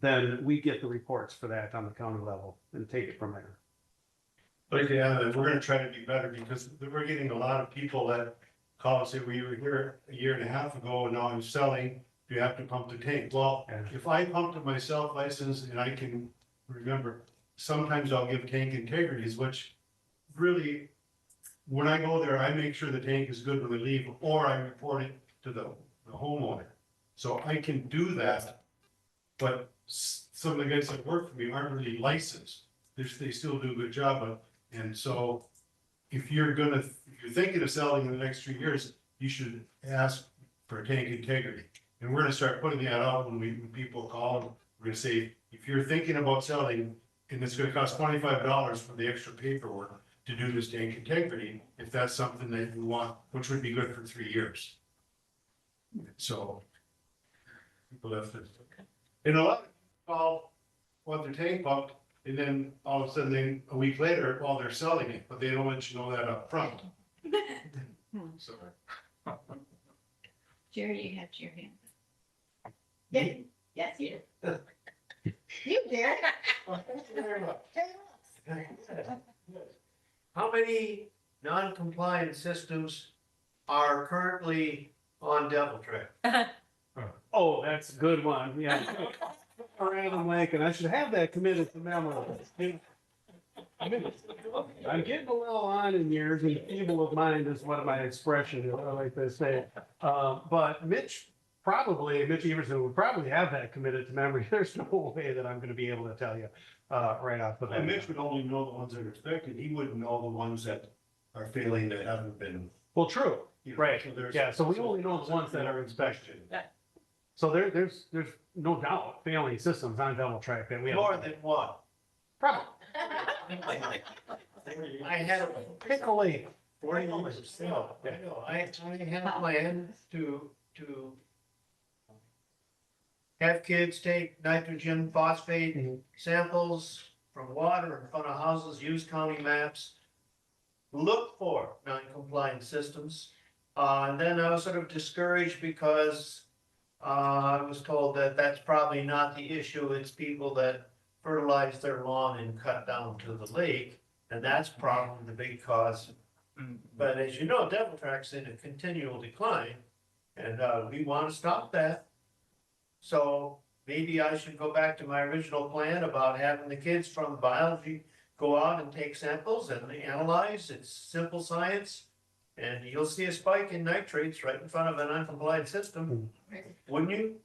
then we get the reports for that on the county level and take it from there. But yeah, we're gonna try to be better because we're getting a lot of people that call and say, we were here a year and a half ago and now I'm selling. Do you have to pump the tank? Well, if I pumped it myself licensed and I can remember, sometimes I'll give tank integrities, which really, when I go there, I make sure the tank is good when they leave, or I report it to the homeowner. So I can do that, but some of the guys that work for me aren't really licensed. They still do a good job of, and so if you're thinking of selling in the next 3 years, you should ask for tank integrity. And we're gonna start putting that out when people call, we're gonna say, if you're thinking about selling, and it's gonna cost $25 for the extra paperwork to do this tank integrity, if that's something that you want, which would be good for 3 years. So people have to, and a lot of people call, want their tank pumped, and then all of a sudden, a week later, well, they're selling it, but they don't let you know that up front. So. Jerry, you have your hand. Yeah, yes, you do. You did. How many non-compliant systems are currently on Devil Track? Oh, that's a good one, yeah. Random lake, and I should have that committed to memory. I'm getting a little on in years, and feeble of mind is one of my expressions, I like to say. But Mitch Everson would probably have that committed to memory. There's no way that I'm gonna be able to tell you, right off the bat. And Mitch would only know the ones that are expected, he wouldn't know the ones that are failing that haven't been. Well, true, you know, right, so there's- yeah, so we only know the ones that are inspected. So there's no doubt failing systems on Devil Track that we have. More than one. Probably. I had Pickle 40 years of sale. I know, I had planned to have kids take nitrogen phosphate samples from water in front of houses, use county maps, look for non-compliant systems. And then I was sort of discouraged because I was told that that's probably not the issue. It's people that fertilize their lawn and cut down to the lake. And that's probably the big cause. But as you know, Devil Track's in a continual decline. And we want to stop that. So maybe I should go back to my original plan about having the kids from biology go out and take samples and analyze. It's simple science. And you'll see a spike in nitrates right in front of an uncompliant system, wouldn't you?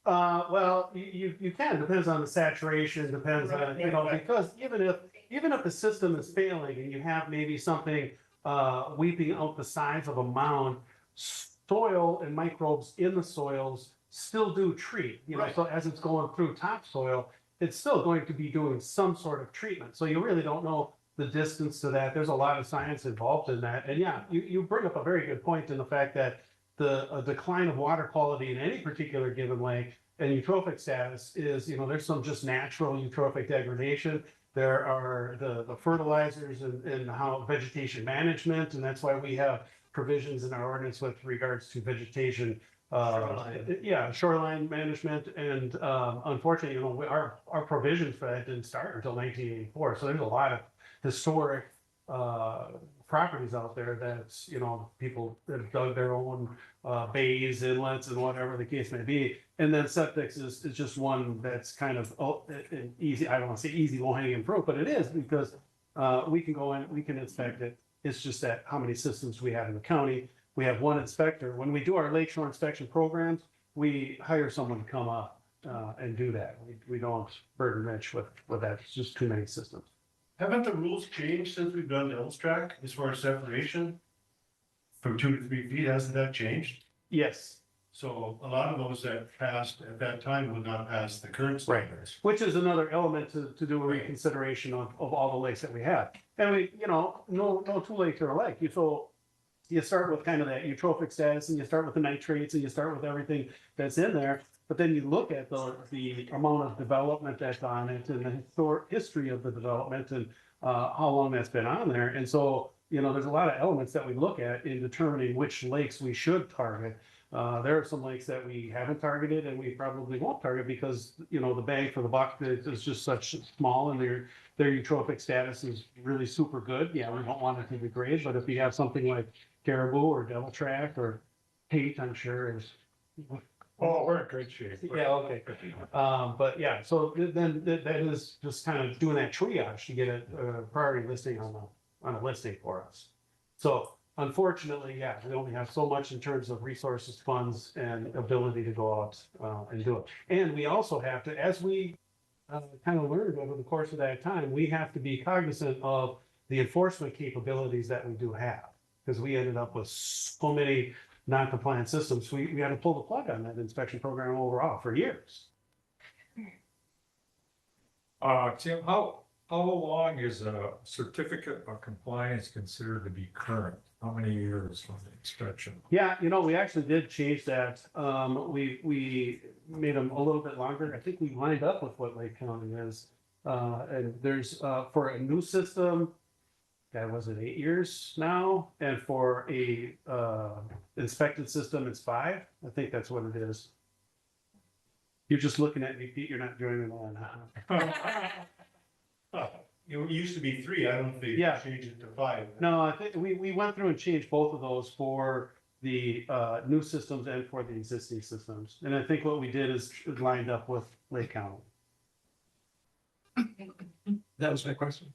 Well, you can, depends on the saturation, depends on, you know, because even if the system is failing and you have maybe something weeping out the sides of a mound, soil and microbes in the soils still do treat, you know, so as it's going through topsoil, it's still going to be doing some sort of treatment. So you really don't know the distance to that. There's a lot of science involved in that. And yeah, you bring up a very good point in the fact that the decline of water quality in any particular given lake and eutrophic status is, you know, there's some just natural eutrophic degradation. There are the fertilizers and how vegetation management, and that's why we have provisions in our ordinance with regards to vegetation. Shoreline management, and unfortunately, you know, our provisions for that didn't start until 1984. So there's a lot of historic properties out there that's, you know, people that have dug their own bays, inlets, and whatever the case may be. And then septics is just one that's kind of easy. I don't want to say easy, low hanging fruit, but it is because we can go in, we can inspect it. It's just that how many systems we have in the county. We have one inspector. When we do our lakeshore inspection programs, we hire someone to come up and do that. We don't burden Mitch with that. It's just too many systems. Haven't the rules changed since we've done Devil's Track as far as separation? From 2 to 3 feet, hasn't that changed? Yes. So a lot of those that passed at that time would not pass the current standards. Which is another element to do a reconsideration of all the lakes that we have. And we, you know, no two lakes are alike. You throw you start with kind of that eutrophic status, and you start with the nitrates, and you start with everything that's in there. But then you look at the amount of development that's on it, and the history of the development, and how long that's been on there. And so, there's a lot of elements that we look at in determining which lakes we should target. There are some lakes that we haven't targeted, and we probably won't target because, the bang for the buck is just such small, and their eutrophic status is really super good. Yeah, we don't want it to degrade, but if you have something like caribou or devil track or hate, I'm sure is. Oh, we're in great shape. Yeah, okay. But yeah, so then that is just kind of doing that triage to get a priority listing on a listing for us. So unfortunately, yeah, we only have so much in terms of resources, funds, and ability to go out and do it. And we also have to, as we kind of learned over the course of that time, we have to be cognizant of the enforcement capabilities that we do have. Because we ended up with so many non-compliant systems, we had to pull the plug on that inspection program overall for years. Tim, how long is a certificate of compliance considered to be current? How many years from the inspection? Yeah, we actually did change that. We made them a little bit longer. I think we lined up with what Lake County is. And there's, for a new system, was it 8 years now? And for a inspected system, it's 5. I think that's what it is. You're just looking at me, Pete, you're not joining on. It used to be 3, I don't know if they changed it to 5. No, I think we went through and changed both of those for the new systems and for the existing systems. And I think what we did is lined up with Lake County. That was my question.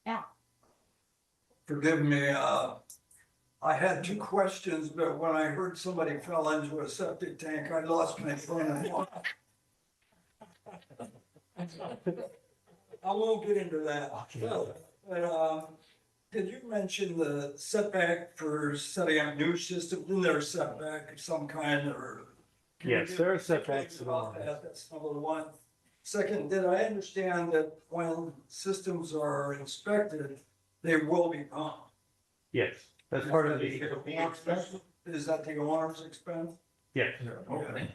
Yeah. Forgive me, I had 2 questions, but when I heard somebody fell into a septic tank, I lost my train of thought. I won't get into that. But did you mention the setback for setting up new systems? Isn't there a setback of some kind, or? Yes, there are setbacks. About that? That's number 1. Second, did I understand that when systems are inspected, they will be pumped? Yes, that's part of the. Is that the owner's expense? Yeah. Okay.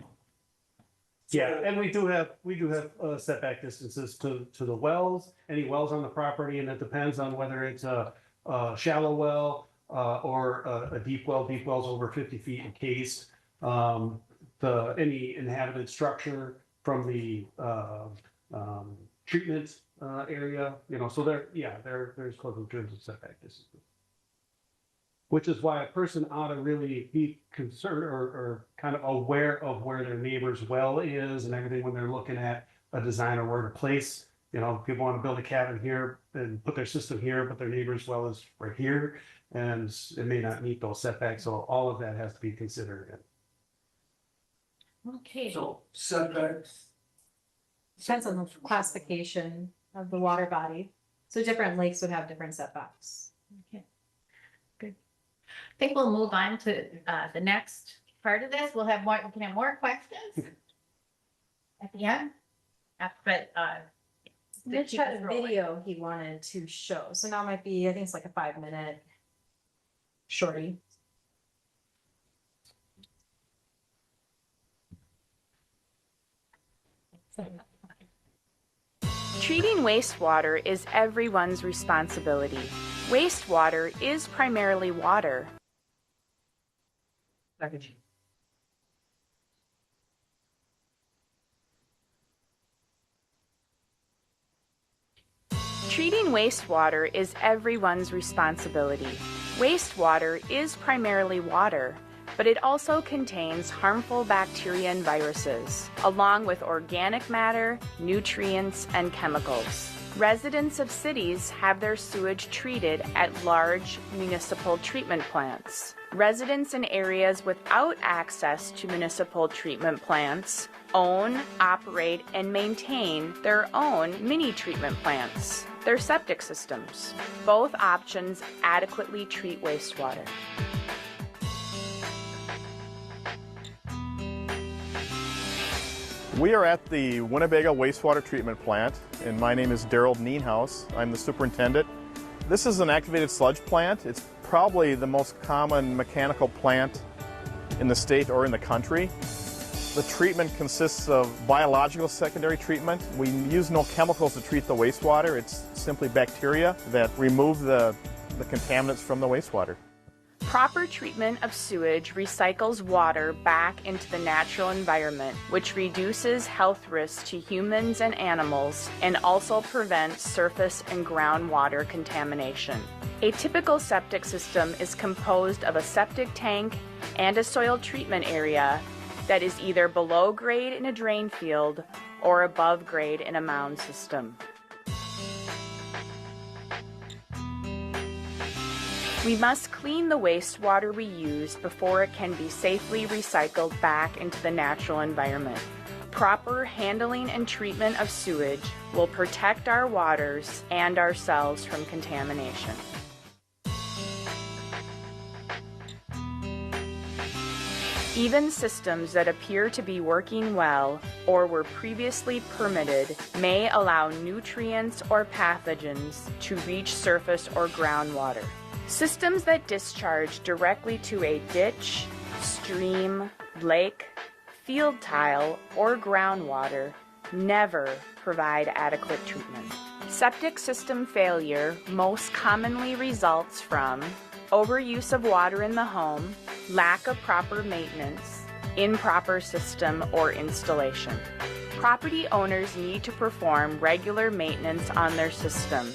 Yeah, and we do have setback distances to the wells, any wells on the property, and it depends on whether it's a shallow well or a deep well. Deep wells over 50 feet encased. Any inhabited structure from the treatment area, so there's close in terms of setback distances. Which is why a person ought to really be concerned or kind of aware of where their neighbor's well is and everything when they're looking at a design or where to place. People want to build a cabin here and put their system here, but their neighbor's well is right here, and it may not meet those setbacks. So all of that has to be considered. Okay. So setbacks. Depends on the classification of the water body. So different lakes would have different setbacks. Okay. Good. I think we'll move on to the next part of this. We can have more questions at the end. But Mitch had a video he wanted to show. So now might be, I think it's like a 5-minute shorty. Treating wastewater is everyone's responsibility. Wastewater is primarily water. Treating wastewater is everyone's responsibility. Wastewater is primarily water, but it also contains harmful bacteria and viruses, along with organic matter, nutrients, and chemicals. Residents of cities have their sewage treated at large municipal treatment plants. Residents in areas without access to municipal treatment plants own, operate, and maintain their own mini treatment plants, their septic systems. Both options adequately treat wastewater. We are at the Winnebago Wastewater Treatment Plant, and my name is Daryl Nienhaus. I'm the superintendent. This is an activated sludge plant. It's probably the most common mechanical plant in the state or in the country. The treatment consists of biological secondary treatment. We use no chemicals to treat the wastewater. It's simply bacteria that remove the contaminants from the wastewater. Proper treatment of sewage recycles water back into the natural environment, which reduces health risks to humans and animals and also prevents surface and groundwater contamination. A typical septic system is composed of a septic tank and a soil treatment area that is either below grade in a drain field or above grade in a mound system. We must clean the wastewater we use before it can be safely recycled back into the natural environment. Proper handling and treatment of sewage will protect our waters and ourselves from contamination. Even systems that appear to be working well or were previously permitted may allow nutrients or pathogens to reach surface or groundwater. Systems that discharge directly to a ditch, stream, lake, field tile, or groundwater never provide adequate treatment. Septic system failure most commonly results from overuse of water in the home, lack of proper maintenance, improper system or installation. Property owners need to perform regular maintenance on their system,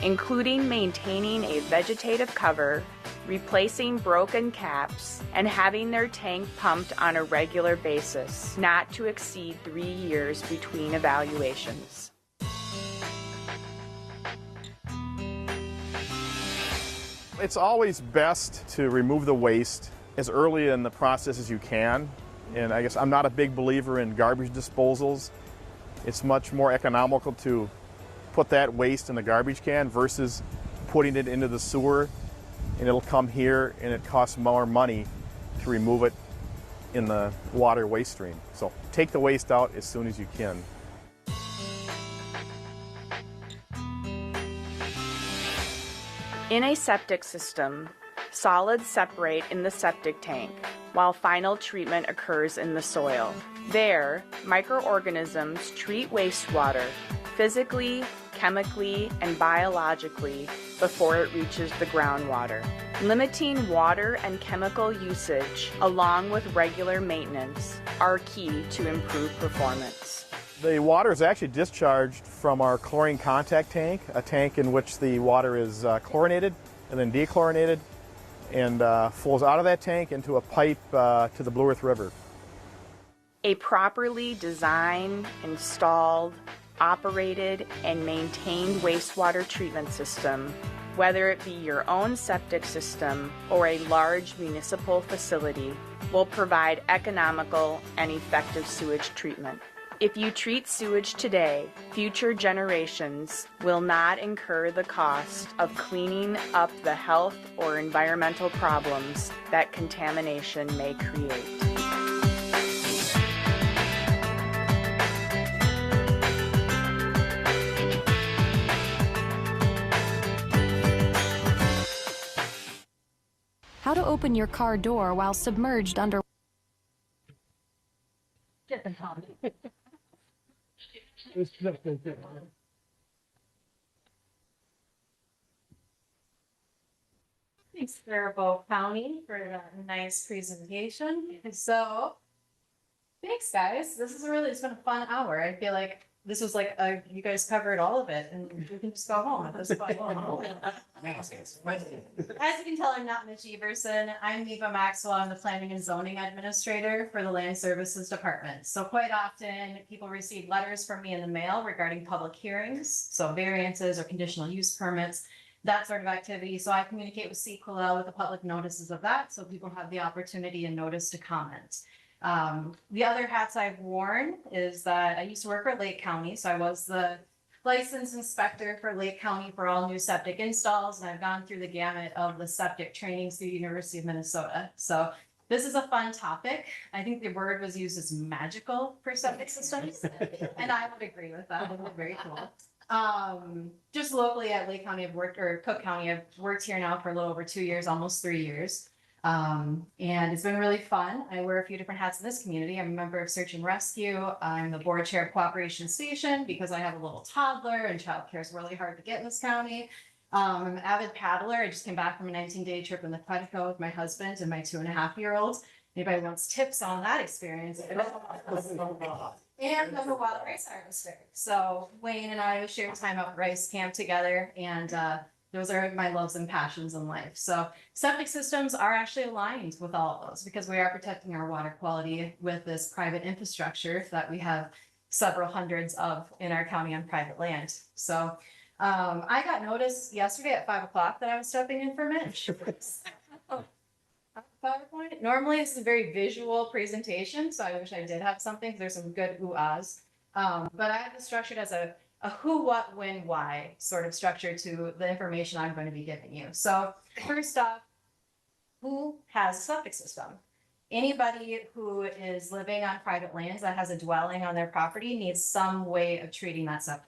including maintaining a vegetative cover, replacing broken caps, and having their tank pumped on a regular basis, not to exceed 3 years between evaluations. It's always best to remove the waste as early in the process as you can. And I guess I'm not a big believer in garbage disposals. It's much more economical to put that waste in the garbage can versus putting it into the sewer, and it'll come here and it costs more money to remove it in the water waste stream. So take the waste out as soon as you can. In a septic system, solids separate in the septic tank, while final treatment occurs in the soil. There, microorganisms treat wastewater physically, chemically, and biologically before it reaches the groundwater. Limiting water and chemical usage, along with regular maintenance, are key to improved performance. The water is actually discharged from our chlorine contact tank, a tank in which the water is chlorinated and then dechlorinated, and flows out of that tank into a pipe to the Blue Earth River. A properly designed, installed, operated, and maintained wastewater treatment system, whether it be your own septic system or a large municipal facility, will provide economical and effective sewage treatment. If you treat sewage today, future generations will not incur the cost of cleaning up the health or environmental problems that contamination may create. How to open your car door while submerged under. Thanks, Faribault County, for that nice presentation. So, thanks, guys. It's been a fun hour. I feel like this was like, you guys covered all of it, and we can just go home at this point. As you can tell, I'm not Mitch Everson. I'm Eva Maxwell. I'm the Planning and Zoning Administrator for the Land Services Department. So quite often, people receive letters from me in the mail regarding public hearings, so variances or conditional use permits, that sort of activity. So I communicate with CQLL with the public notices of that, so people have the opportunity and notice to comment. The other hats I've worn is that I used to work for Lake County, so I was the licensed inspector for Lake County for all new septic installs, and I've gone through the gamut of the septic training through the University of Minnesota. So this is a fun topic. I think the word was used as magical for septic systems, and I would agree with that. It was very cool. Just locally at Lake County, I've worked, or Cook County, I've worked here now for a little over 2 years, almost 3 years. And it's been really fun. I wear a few different hats in this community. I'm a member of Search and Rescue. I'm the board chair of Cooperation Station because I have a little toddler and childcare is really hard to get in this county. I'm an avid paddler. I just came back from a 19-day trip in the Quetico with my husband and my 2.5-year-old. Anybody wants tips on that experience? And I'm a wild rice harvester. So Wayne and I shared time at rice camp together, and those are my loves and passions in life. So septic systems are actually aligned with all of those because we are protecting our water quality with this private infrastructure that we have several hundreds of in our county on private land. So I got notice yesterday at 5 o'clock that I was stepping in for Mitch. PowerPoint. Normally this is a very visual presentation, so I wish I did have something. There's some good ooh-ahs. But I have this structured as a who, what, when, why sort of structure to the information I'm going to be giving you. So first off, who has a septic system? Anybody who is living on private lands that has a dwelling on their property needs some way of treating that septic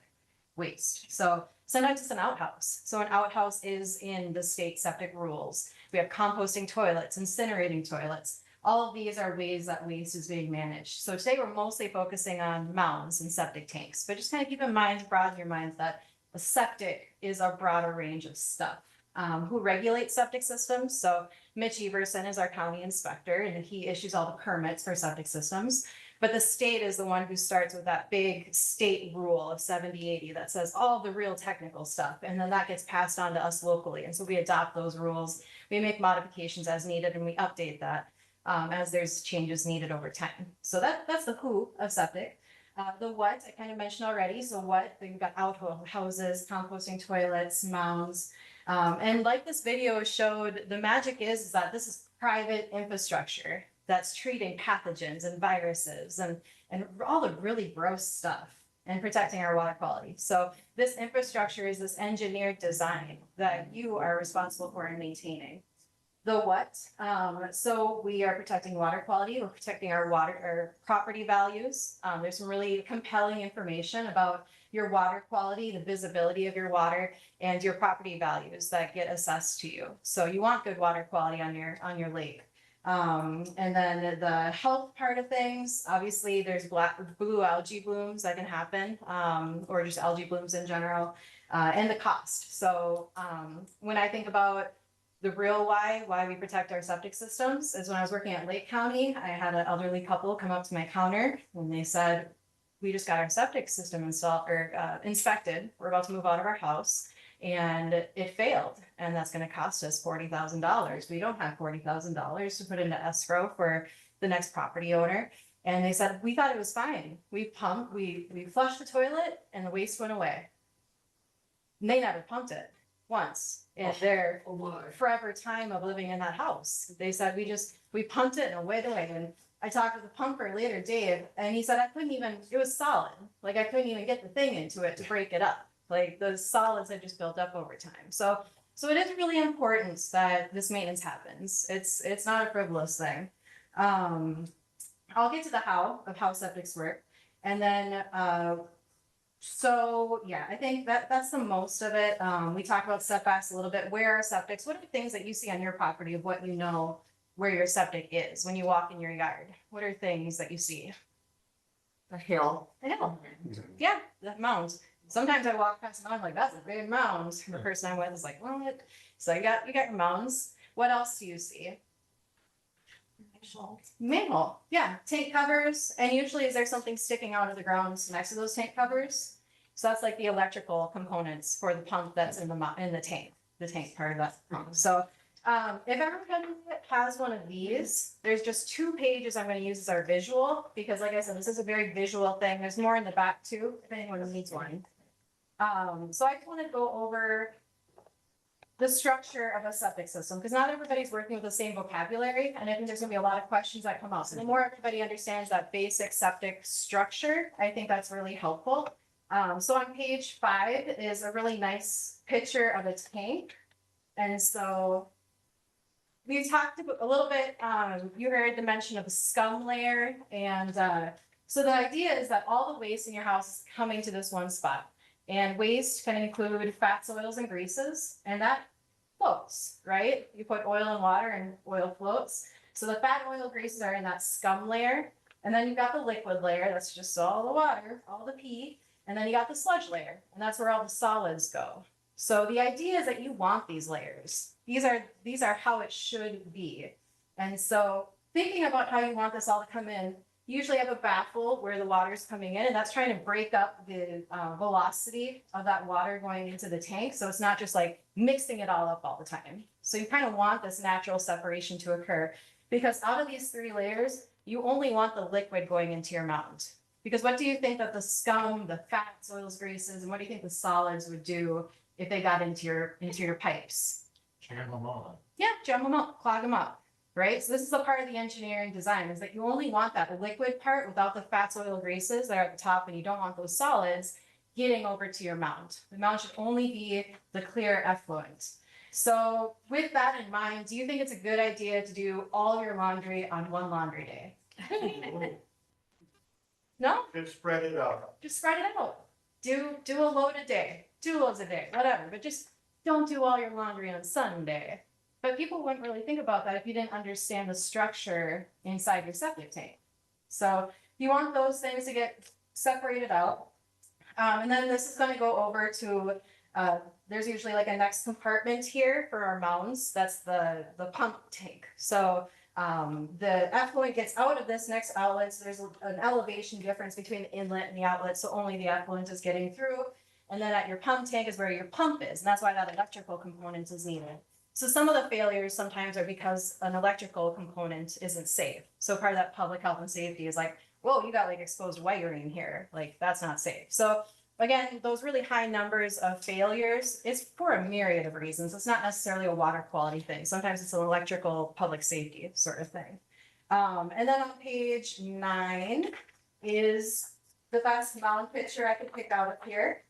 waste. So sometimes it's an outhouse. So an outhouse is in the state septic rules. We have composting toilets, incinerating toilets. All of these are ways that waste is being managed. So today we're mostly focusing on mounds and septic tanks, but just kind of keep in mind, broaden your minds that a septic is a broader range of stuff. Who regulates septic systems? So Mitch Everson is our county inspector, and he issues all the permits for septic systems. But the state is the one who starts with that big state rule of 70-80 that says all the real technical stuff. And then that gets passed on to us locally. And so we adopt those rules. We make modifications as needed and we update that as there's changes needed over time. So that's the who of septic. The what I kind of mentioned already. So what, we've got outhouses, composting toilets, mounds. And like this video showed, the magic is that this is private infrastructure that's treating pathogens and viruses and all the really gross stuff and protecting our water quality. So this infrastructure is this engineered design that you are responsible for and maintaining. The what? So we are protecting water quality. We're protecting our property values. There's some really compelling information about your water quality, the visibility of your water, and your property values that get assessed to you. So you want good water quality on your lake. And then the health part of things, obviously there's blue algae blooms that can happen, or just algae blooms in general, and the cost. So when I think about the real why we protect our septic systems is when I was working at Lake County, I had an elderly couple come up to my counter and they said, we just got our septic system installed or inspected. We're about to move out of our house. And it failed, and that's going to cost us $40,000. We don't have $40,000 to put into escrow for the next property owner. And they said, we thought it was fine. We pumped, we flushed the toilet, and the waste went away. And they never pumped it once in their forever time of living in that house. They said, we pumped it and away it away. And I talked with the pumper later, Dave, and he said, it was solid. Like I couldn't even get the thing into it to break it up. Like those solids have just built up over time. So it is really important that this maintenance happens. It's not a frivolous thing. I'll get to the how of how septics work. And then, so yeah, I think that's the most of it. We talked about setbacks a little bit. Where are septics? What are the things that you see on your property of what you know where your septic is when you walk in your yard? What are things that you see? A hill. A hill. Yeah, the mounds. Sometimes I walk past a mound like that's a big mound. And the person I'm with is like, what? So you got your mounds. What else do you see? Manhole. Yeah, tank covers. And usually is there something sticking out of the ground next to those tank covers? So that's like the electrical components for the pump that's in the tank part of that pump. So if everybody has one of these, there's just 2 pages I'm going to use as our visual because like I said, this is a very visual thing. There's more in the back too, if anyone needs one. So I just want to go over the structure of a septic system because not everybody's working with the same vocabulary, and I think there's gonna be a lot of questions that come up. So the more everybody understands that basic septic structure, I think that's really helpful. So on page 5 is a really nice picture of a tank, and so we talked a little bit. You heard the mention of a scum layer, and so the idea is that all the waste in your house is coming to this one spot. And waste can include fats, oils, and greases, and that floats, right? You put oil and water and oil floats. So the fat, oil, greases are in that scum layer. And then you've got the liquid layer, that's just all the water, all the pee. And then you got the sludge layer, and that's where all the solids go. So the idea is that you want these layers. These are how it should be. And so thinking about how you want this all to come in, you usually have a baffle where the water is coming in, and that's trying to break up the velocity of that water going into the tank. So it's not just like mixing it all up all the time. So you kind of want this natural separation to occur, because out of these 3 layers, you only want the liquid going into your mound. Because what do you think that the scum, the fats, oils, greases, and what do you think the solids would do if they got into your pipes? Jam them all. Yeah, jam them up, clog them up, right? So this is a part of the engineering design, is that you only want that liquid part without the fats, oil, greases that are at the top, and you don't want those solids getting over to your mound. The mound should only be the clear effluent. So with that in mind, do you think it's a good idea to do all of your laundry on one laundry day? No? Just spread it out. Just spread it out. Do a load a day, 2 loads a day, whatever, but just don't do all your laundry on Sunday. But people wouldn't really think about that if you didn't understand the structure inside your septic tank. So you want those things to get separated out. And then this is going to go over to, there's usually like a next compartment here for our mounds. That's the pump tank. So the effluent gets out of this next outlet. So there's an elevation difference between the inlet and the outlet. So only the effluent is getting through. And then at your pump tank is where your pump is. And that's why that electrical component is needed. So some of the failures sometimes are because an electrical component isn't safe. So part of that public health and safety is like, whoa, you got like exposed wiring here. Like that's not safe. So again, those really high numbers of failures, it's for a myriad of reasons. It's not necessarily a water quality thing. Sometimes it's an electrical public safety sort of thing. And then on page 9 is the best mound picture I could pick out of here.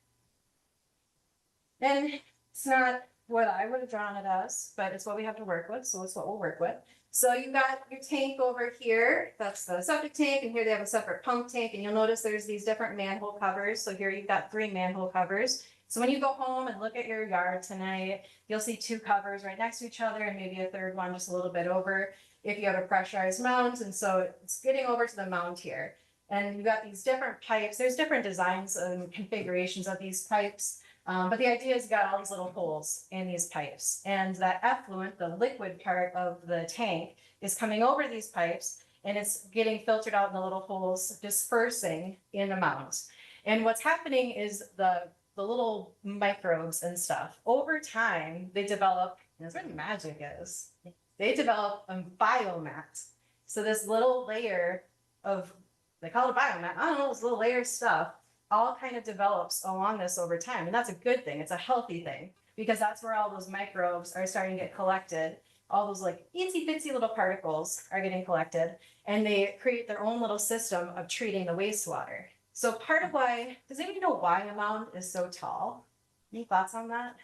And it's not what I would have drawn it as, but it's what we have to work with, so it's what we'll work with. So you've got your tank over here, that's the septic tank, and here they have a separate pump tank, and you'll notice there's these different manhole covers. So here you've got 3 manhole covers. So when you go home and look at your yard tonight, you'll see 2 covers right next to each other and maybe a third one just a little bit over if you have a pressurized mound. And so it's getting over to the mound here. And you've got these different pipes. There's different designs and configurations of these pipes. But the idea is you got all these little holes in these pipes, and that effluent, the liquid part of the tank, is coming over these pipes, and it's getting filtered out in the little holes, dispersing in the mounds. And what's happening is the little microbes and stuff, over time, they develop, and that's where the magic is, they develop a biomat. So this little layer of, they call it a biomat, I don't know, this little layer of stuff, all kind of develops along this over time. And that's a good thing. It's a healthy thing, because that's where all those microbes are starting to get collected. All those like itsy bitsy little particles are getting collected, and they create their own little system of treating the wastewater. So part of why, does anybody know why a mound is so tall? Any thoughts on that?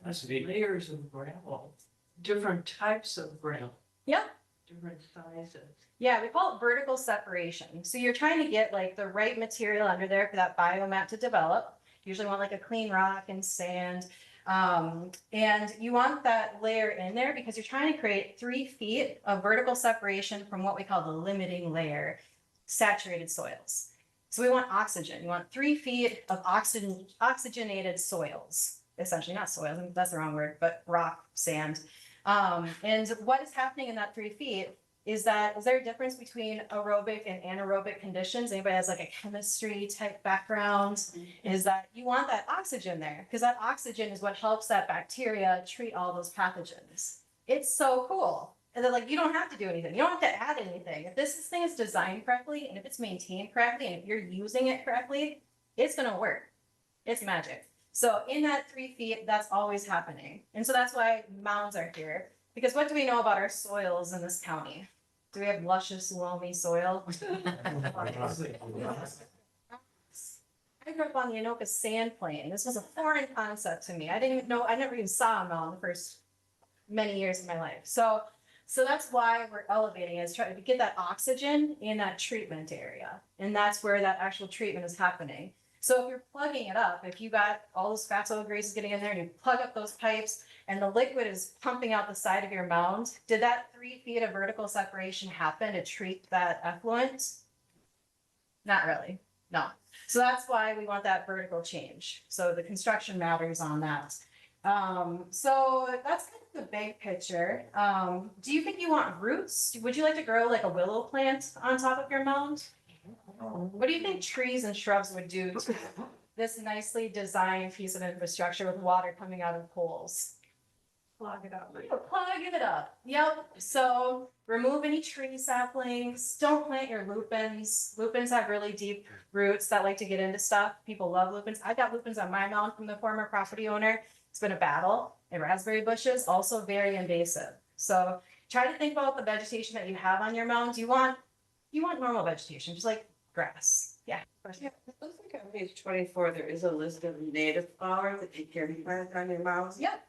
Layers of gravel, different types of gravel. Yeah. Different sizes. Yeah, we call it vertical separation. So you're trying to get like the right material under there for that biomat to develop. You usually want like a clean rock and sand. And you want that layer in there because you're trying to create 3 feet of vertical separation from what we call the limiting layer, saturated soils. So we want oxygen. You want 3 feet of oxygenated soils, essentially, not soils, that's the wrong word, but rock, sand. And what is happening in that 3 feet is there a difference between aerobic and anaerobic conditions? Anybody has like a chemistry type background? Is that you want that oxygen there, because that oxygen is what helps that bacteria treat all those pathogens. It's so cool. And then like, you don't have to do anything. You don't have to add anything. If this thing is designed correctly, and if it's maintained correctly, and if you're using it correctly, it's gonna work. It's magic. So in that 3 feet, that's always happening. And so that's why mounds are here. Because what do we know about our soils in this county? Do we have luscious, loamy soil? I grew up on the Anoka sand plain. This was a foreign concept to me. I didn't even know, I never even saw a mound the first many years of my life. So that's why we're elevating, is trying to get that oxygen in that treatment area. And that's where that actual treatment is happening. So if you're plugging it up, if you got all those fat oil greases getting in there and you plug up those pipes and the liquid is pumping out the side of your mound, did that 3 feet of vertical separation happen to treat that effluent? Not really, no. So that's why we want that vertical change. So the construction matters on that. So that's kind of the big picture. Do you think you want roots? Would you like to grow like a willow plant on top of your mound? What do you think trees and shrubs would do to this nicely designed piece of infrastructure with water coming out of holes? Plug it up. Plug it up. Yep. So remove any tree saplings. Don't plant your lupins. Lupins have really deep roots that like to get into stuff. People love lupins. I got lupins on my mound from the former property owner. It's been a battle. And raspberry bushes, also very invasive. So try to think about the vegetation that you have on your mound. You want normal vegetation, just like grass. Yeah. Yeah, it looks like on page 24, there is a list of native flowers that you can plant on your mounds. Yep.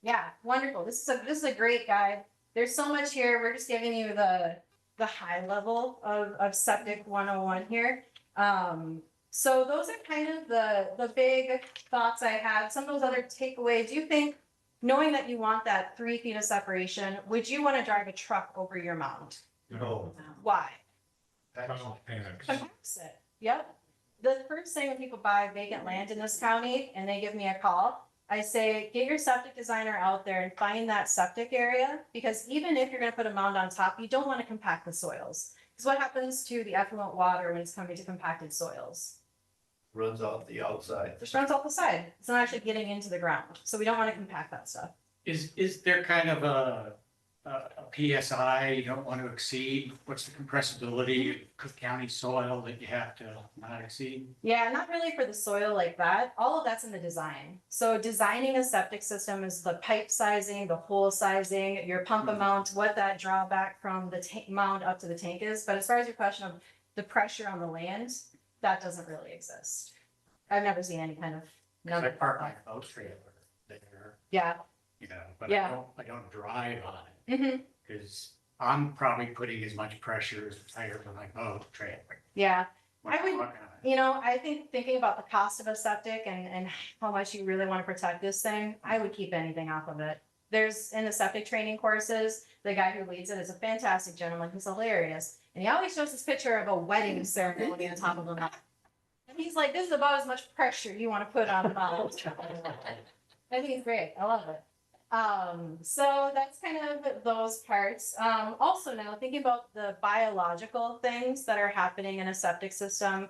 Yeah, wonderful. This is a great guide. There's so much here. We're just giving you the high level of Septic 101 here. So those are kind of the big thoughts I had. Some of those other takeaways. Do you think, knowing that you want that 3 feet of separation, would you want to drive a truck over your mound? No. Why? Panics. Compacts it. Yep. The first thing when people buy vacant land in this county and they give me a call, I say, get your septic designer out there and find that septic area, because even if you're going to put a mound on top, you don't want to compact the soils. Because what happens to the effluent water when it's coming to compacted soils? Runs off the outside. Just runs off the side. It's not actually getting into the ground. So we don't want to compact that stuff. Is there kind of a PSI you don't want to exceed? What's the compressibility of Cook County soil that you have to not exceed? Yeah, not really for the soil like that. All of that's in the design. So designing a septic system is the pipe sizing, the hole sizing, your pump amount, what that drawback from the mound up to the tank is. But as far as your question of the pressure on the land, that doesn't really exist. I've never seen any kind of number. I park my boat trailer there, Yeah. you know, but Yeah. I don't drive on it. Mm-hmm. Because I'm probably putting as much pressure as the tire for my boat trailer. Yeah. when I I'm would, walking on it. you know, I think thinking about the cost of a septic and how much you really want to protect this thing, I would keep anything off of it. There's in the septic training courses, the guy who leads it is a fantastic gentleman. He's hilarious. And he always shows this picture of a wedding ceremony on top of a mountain. And he's like, this is about as much pressure you want to put on a mountain. I think it's great. I love it. So that's kind of those parts. Also now thinking about the biological things that are happening in a septic system.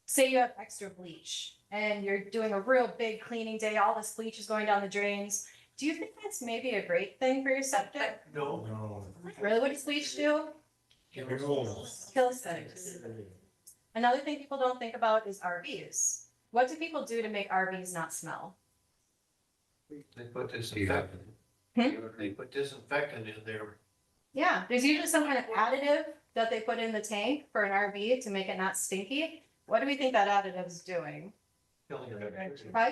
Say you have extra bleach and you're doing a real big cleaning day, all this bleach is going down the drains. Do you think that's maybe a great thing for your septic? No. Really, what does bleach do? Kills things. Another thing people don't think about is RVs. What do people do to make RVs not smell? They put disinfectant. They put disinfectant in there. Yeah, there's usually some kind of additive that they put in the tank for an RV to make it not stinky. What do we think that additive is doing? Probably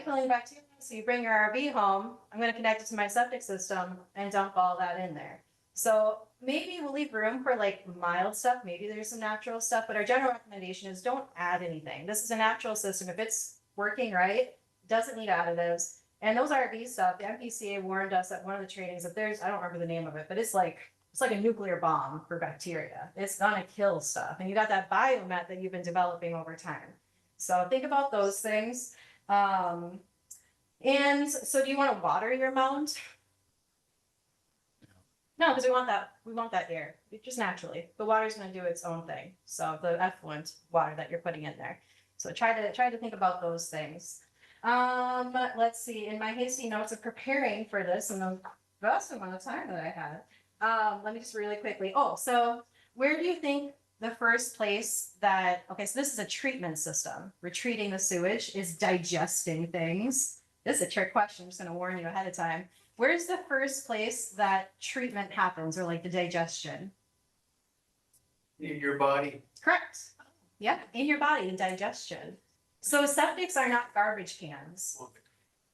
killing bacteria. So you bring your RV home, I'm gonna connect it to my septic system and dump all that in there. So maybe we'll leave room for like mild stuff, maybe there's some natural stuff, but our general recommendation is don't add anything. This is a natural system. If it's working right, doesn't need additives. And those RV stuff, the MPCA warned us at one of the trainings that there's, I don't remember the name of it, but it's like a nuclear bomb for bacteria. It's gonna kill stuff. And you got that biomet that you've been developing over time. So think about those things. And so do you want to water your mound? No, because we want that air, just naturally. The water's gonna do its own thing. So the effluent water that you're putting in there. So try to think about those things. Let's see, in my hasty notes of preparing for this and the vast amount of time that I had, let me just really quickly, so where do you think the first place that, okay, so this is a treatment system. Retreating the sewage is digesting things. This is a trick question, I'm just gonna warn you ahead of time. Where's the first place that treatment happens, or like the digestion? In your body. Correct. Yep, in your body, the digestion. So septics are not garbage cans.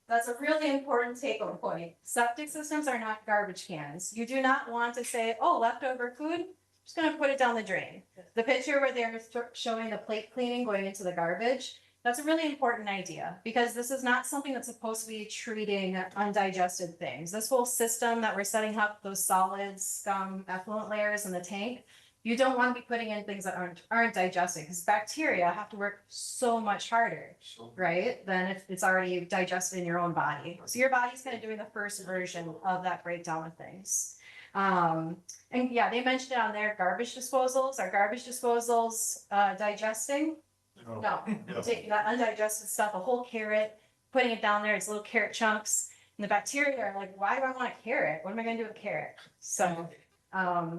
That's a really important take-home point. Septic systems are not garbage cans. You do not want to say, oh, leftover food, just gonna put it down the drain. The picture where they're showing the plate cleaning going into the garbage, that's a really important idea because this is not something that's supposed to be treating undigested things. This whole system that we're setting up, those solids, scum, effluent layers in the tank, you don't want to be putting in things that aren't digested because bacteria have to work so much harder, right? Than if it's already digested in your own body. So your body's kind of doing the first version of that breakdown of things. And yeah, they mentioned it on their garbage disposals. Are garbage disposals digesting? No, taking that undigested stuff, a whole carrot, putting it down there, it's little carrot chunks. And the bacteria are like, why do I want a carrot? What am I gonna do with a carrot? So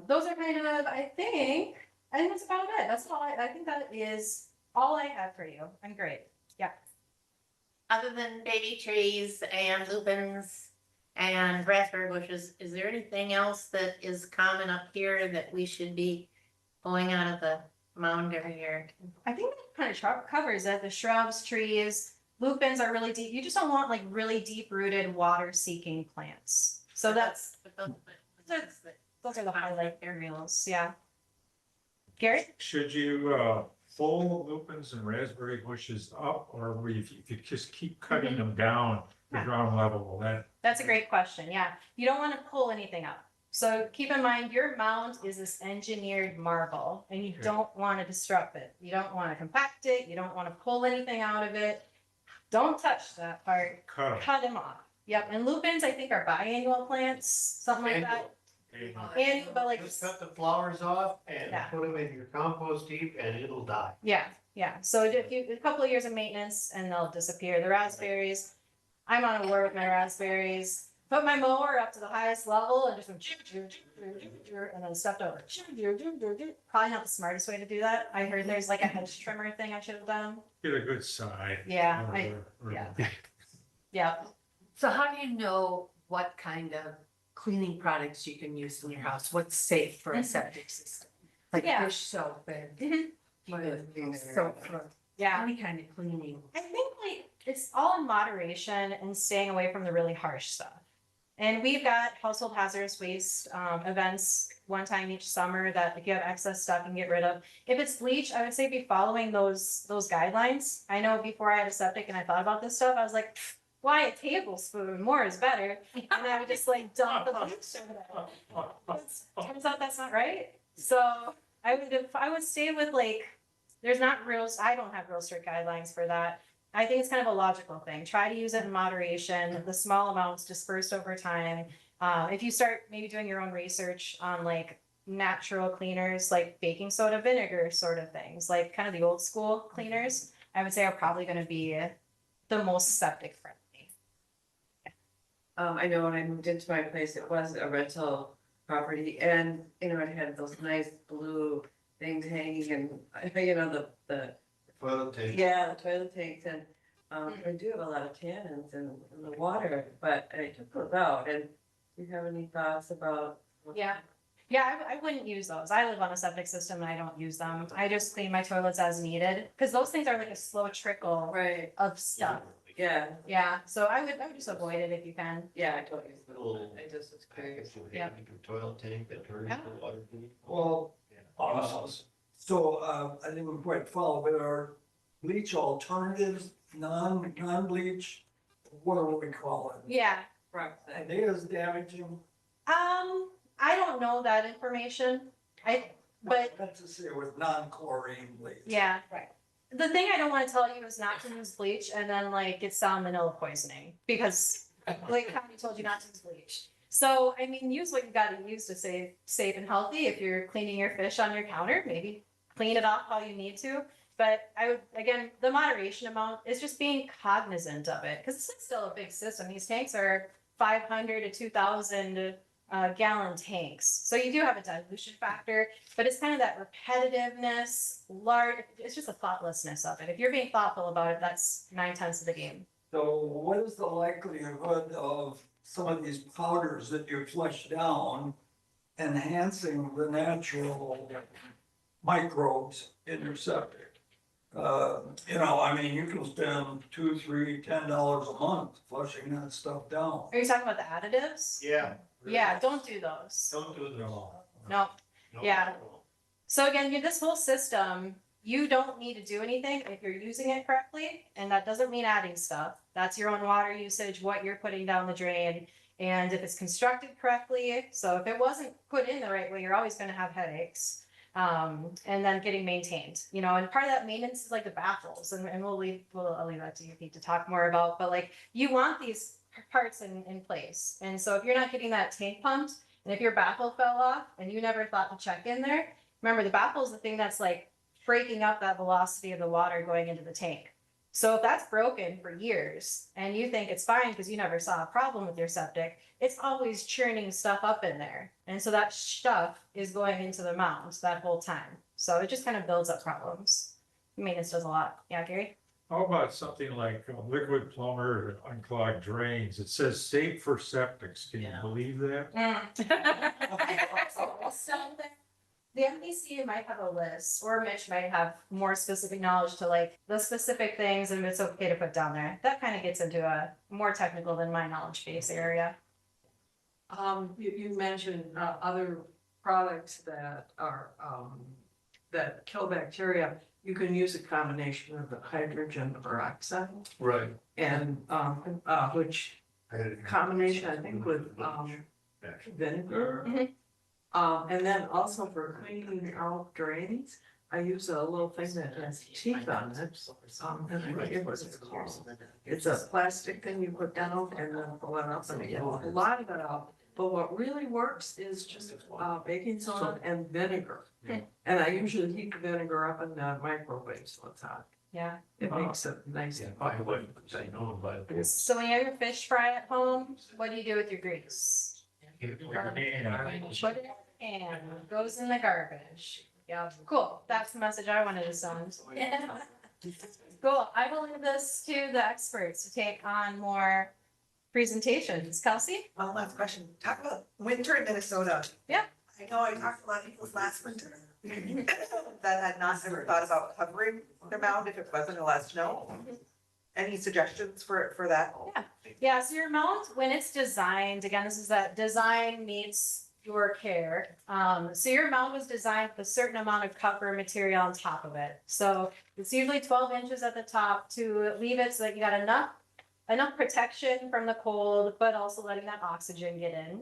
those are kind of, I think that's about it. That's all I think that is all I have for you. I'm great. Yeah. Other than baby trees and lupins and raspberry bushes, is there anything else that is common up here that we should be pulling out of the mound every year? I think that kind of covers it. The shrubs, trees, lupins are really deep. You just don't want like really deep rooted water seeking plants. So that's those are the highlight areas. Yeah. Gary? Should you pull lupins and raspberry bushes up, or will you, if you just keep cutting them down to ground level, will that? That's a great question. Yeah. You don't want to pull anything up. So keep in mind your mound is this engineered marble and you don't want to disrupt it. You don't want to compact it. You don't want to pull anything out of it. Don't touch that part. Cut them off. Yep. And lupins, I think, are biannual plants, something like that. And but like just cut the flowers off and put them in your compost heap and it'll die. Yeah, yeah. So if you a couple of years of maintenance and they'll disappear. The raspberries, I'm on a war with my raspberries. Put my mower up to the highest level and just went and then stepped over. Probably not the smartest way to do that. I heard there's like a hedge trimmer thing I should have done. Get a good side. Yeah, yeah. Yeah. So how do you know what kind of cleaning products you can use in your house? What's safe for a septic system? Like dish soap and soap for any kind of cleaning. I think like it's all in moderation and staying away from the really harsh stuff. And we've got household hazardous waste events one time each summer that if you have excess stuff, you can get rid of. If it's bleach, I would say be following those guidelines. I know before I had a septic and I thought about this stuff, I was like, why a tablespoon? More is better. And I would just like dump the bleach over there. Turns out that's not right. So I would stay with like, there's not real, I don't have real strict guidelines for that. I think it's kind of a logical thing. Try to use it in moderation, the small amounts dispersed over time. If you start maybe doing your own research on like natural cleaners, like baking soda vinegar sort of things, like kind of the old school cleaners, I would say are probably going to be the most septic friendly. I know when I moved into my place, it was a rental property and, you know, it had those nice blue things hanging and, you know, the toilet tank. Yeah, the toilet tanks and, I do have a lot of tannins in the water, but I took those out and do you have any thoughts about? Yeah. Yeah, I wouldn't use those. I live on a septic system and I don't use them. I just clean my toilets as needed because those things are like a slow trickle of stuff. Yeah. Yeah, so I would just avoid it if you can. Yeah, I totally. I just was curious. Yeah. Toilet tank that turns into water. Well, so I didn't quite follow, but are bleach alternatives, non-bleach, what do we call it? Yeah. Are they as damaging? I don't know that information. But Let's just say with non-chlorine bleach. yeah, right. The thing I don't want to tell you is not to use bleach and then like get salmonella poisoning because like Connie told you not to use bleach. So I mean, use what you got to use to stay safe and healthy. If you're cleaning your fish on your counter, maybe clean it off how you need to. But I would, again, the moderation amount is just being cognizant of it because it's still a big system. These tanks are 500 to 2,000 gallon tanks. So you do have a dilution factor, but it's kind of that repetitiveness, it's just a thoughtlessness of it. If you're being thoughtful about it, that's 9/10 of the game. So what is the likelihood of some of these powders that you flush down enhancing the natural microbes in your septic? You know, I mean, you can spend $2, $3, $10 a month flushing that stuff down. Are you talking about the additives? Yeah. Yeah, don't do those. Don't do it at all. No, Yeah. So again, this whole system, you don't need to do anything if you're using it correctly, and that doesn't mean adding stuff. That's your own water usage, what you're putting down the drain, and if it's constructed correctly. So if it wasn't put in the right way, you're always going to have headaches. And then getting maintained, and part of that maintenance is like the baffles, and I'll leave that to you Pete, to talk more about. But like, you want these parts in place, and so if you're not getting that tank pumped, and if your baffle fell off and you never thought to check in there, remember the baffle is the thing that's like breaking up that velocity of the water going into the tank. So if that's broken for years and you think it's fine because you never saw a problem with your septic, it's always churning stuff up in there. And so that stuff is going into the mounds that whole time. So it just kind of builds up problems. Maintenance does a lot. Yeah, Gary? How about something like a liquid plumber or unclogged drains? It says safe for septics. Can you believe that? The MDC might have a list, or Mitch might have more specific knowledge to like the specific things, and it's okay to put down there. That kind of gets into a more technical than my knowledge base area. You mentioned other products that are that kill bacteria. You can use a combination of the hydrogen peroxide. Right. And which combination, I think, with vinegar. And then also for cleaning out drains, I use a little thing that has teeth on it. And I forget what it's called. It's a plastic thing you put down and then pull it up and get a lot of it out. But what really works is just baking soda and vinegar. And I usually heat the vinegar up in the microwave so it's hot. Yeah. It makes it nice and bubbly. So when you have your fish fry at home, what do you do with your grease? Put it in, goes in the garbage. Yeah, cool. That's the message I wanted to send. Cool. I will leave this to the experts to take on more presentations. Kelsey? One last question. Talk about winter in Minnesota. Yeah. I know I talked to a lot of people last winter that had not ever thought about covering their mound if it wasn't a lot of snow. Any suggestions for that? Yeah, so your mound, when it's designed, again, this is that design meets your care. So your mound was designed with a certain amount of cover material on top of it. So it's usually 12 inches at the top to leave it so that you got enough protection from the cold, but also letting that oxygen get in.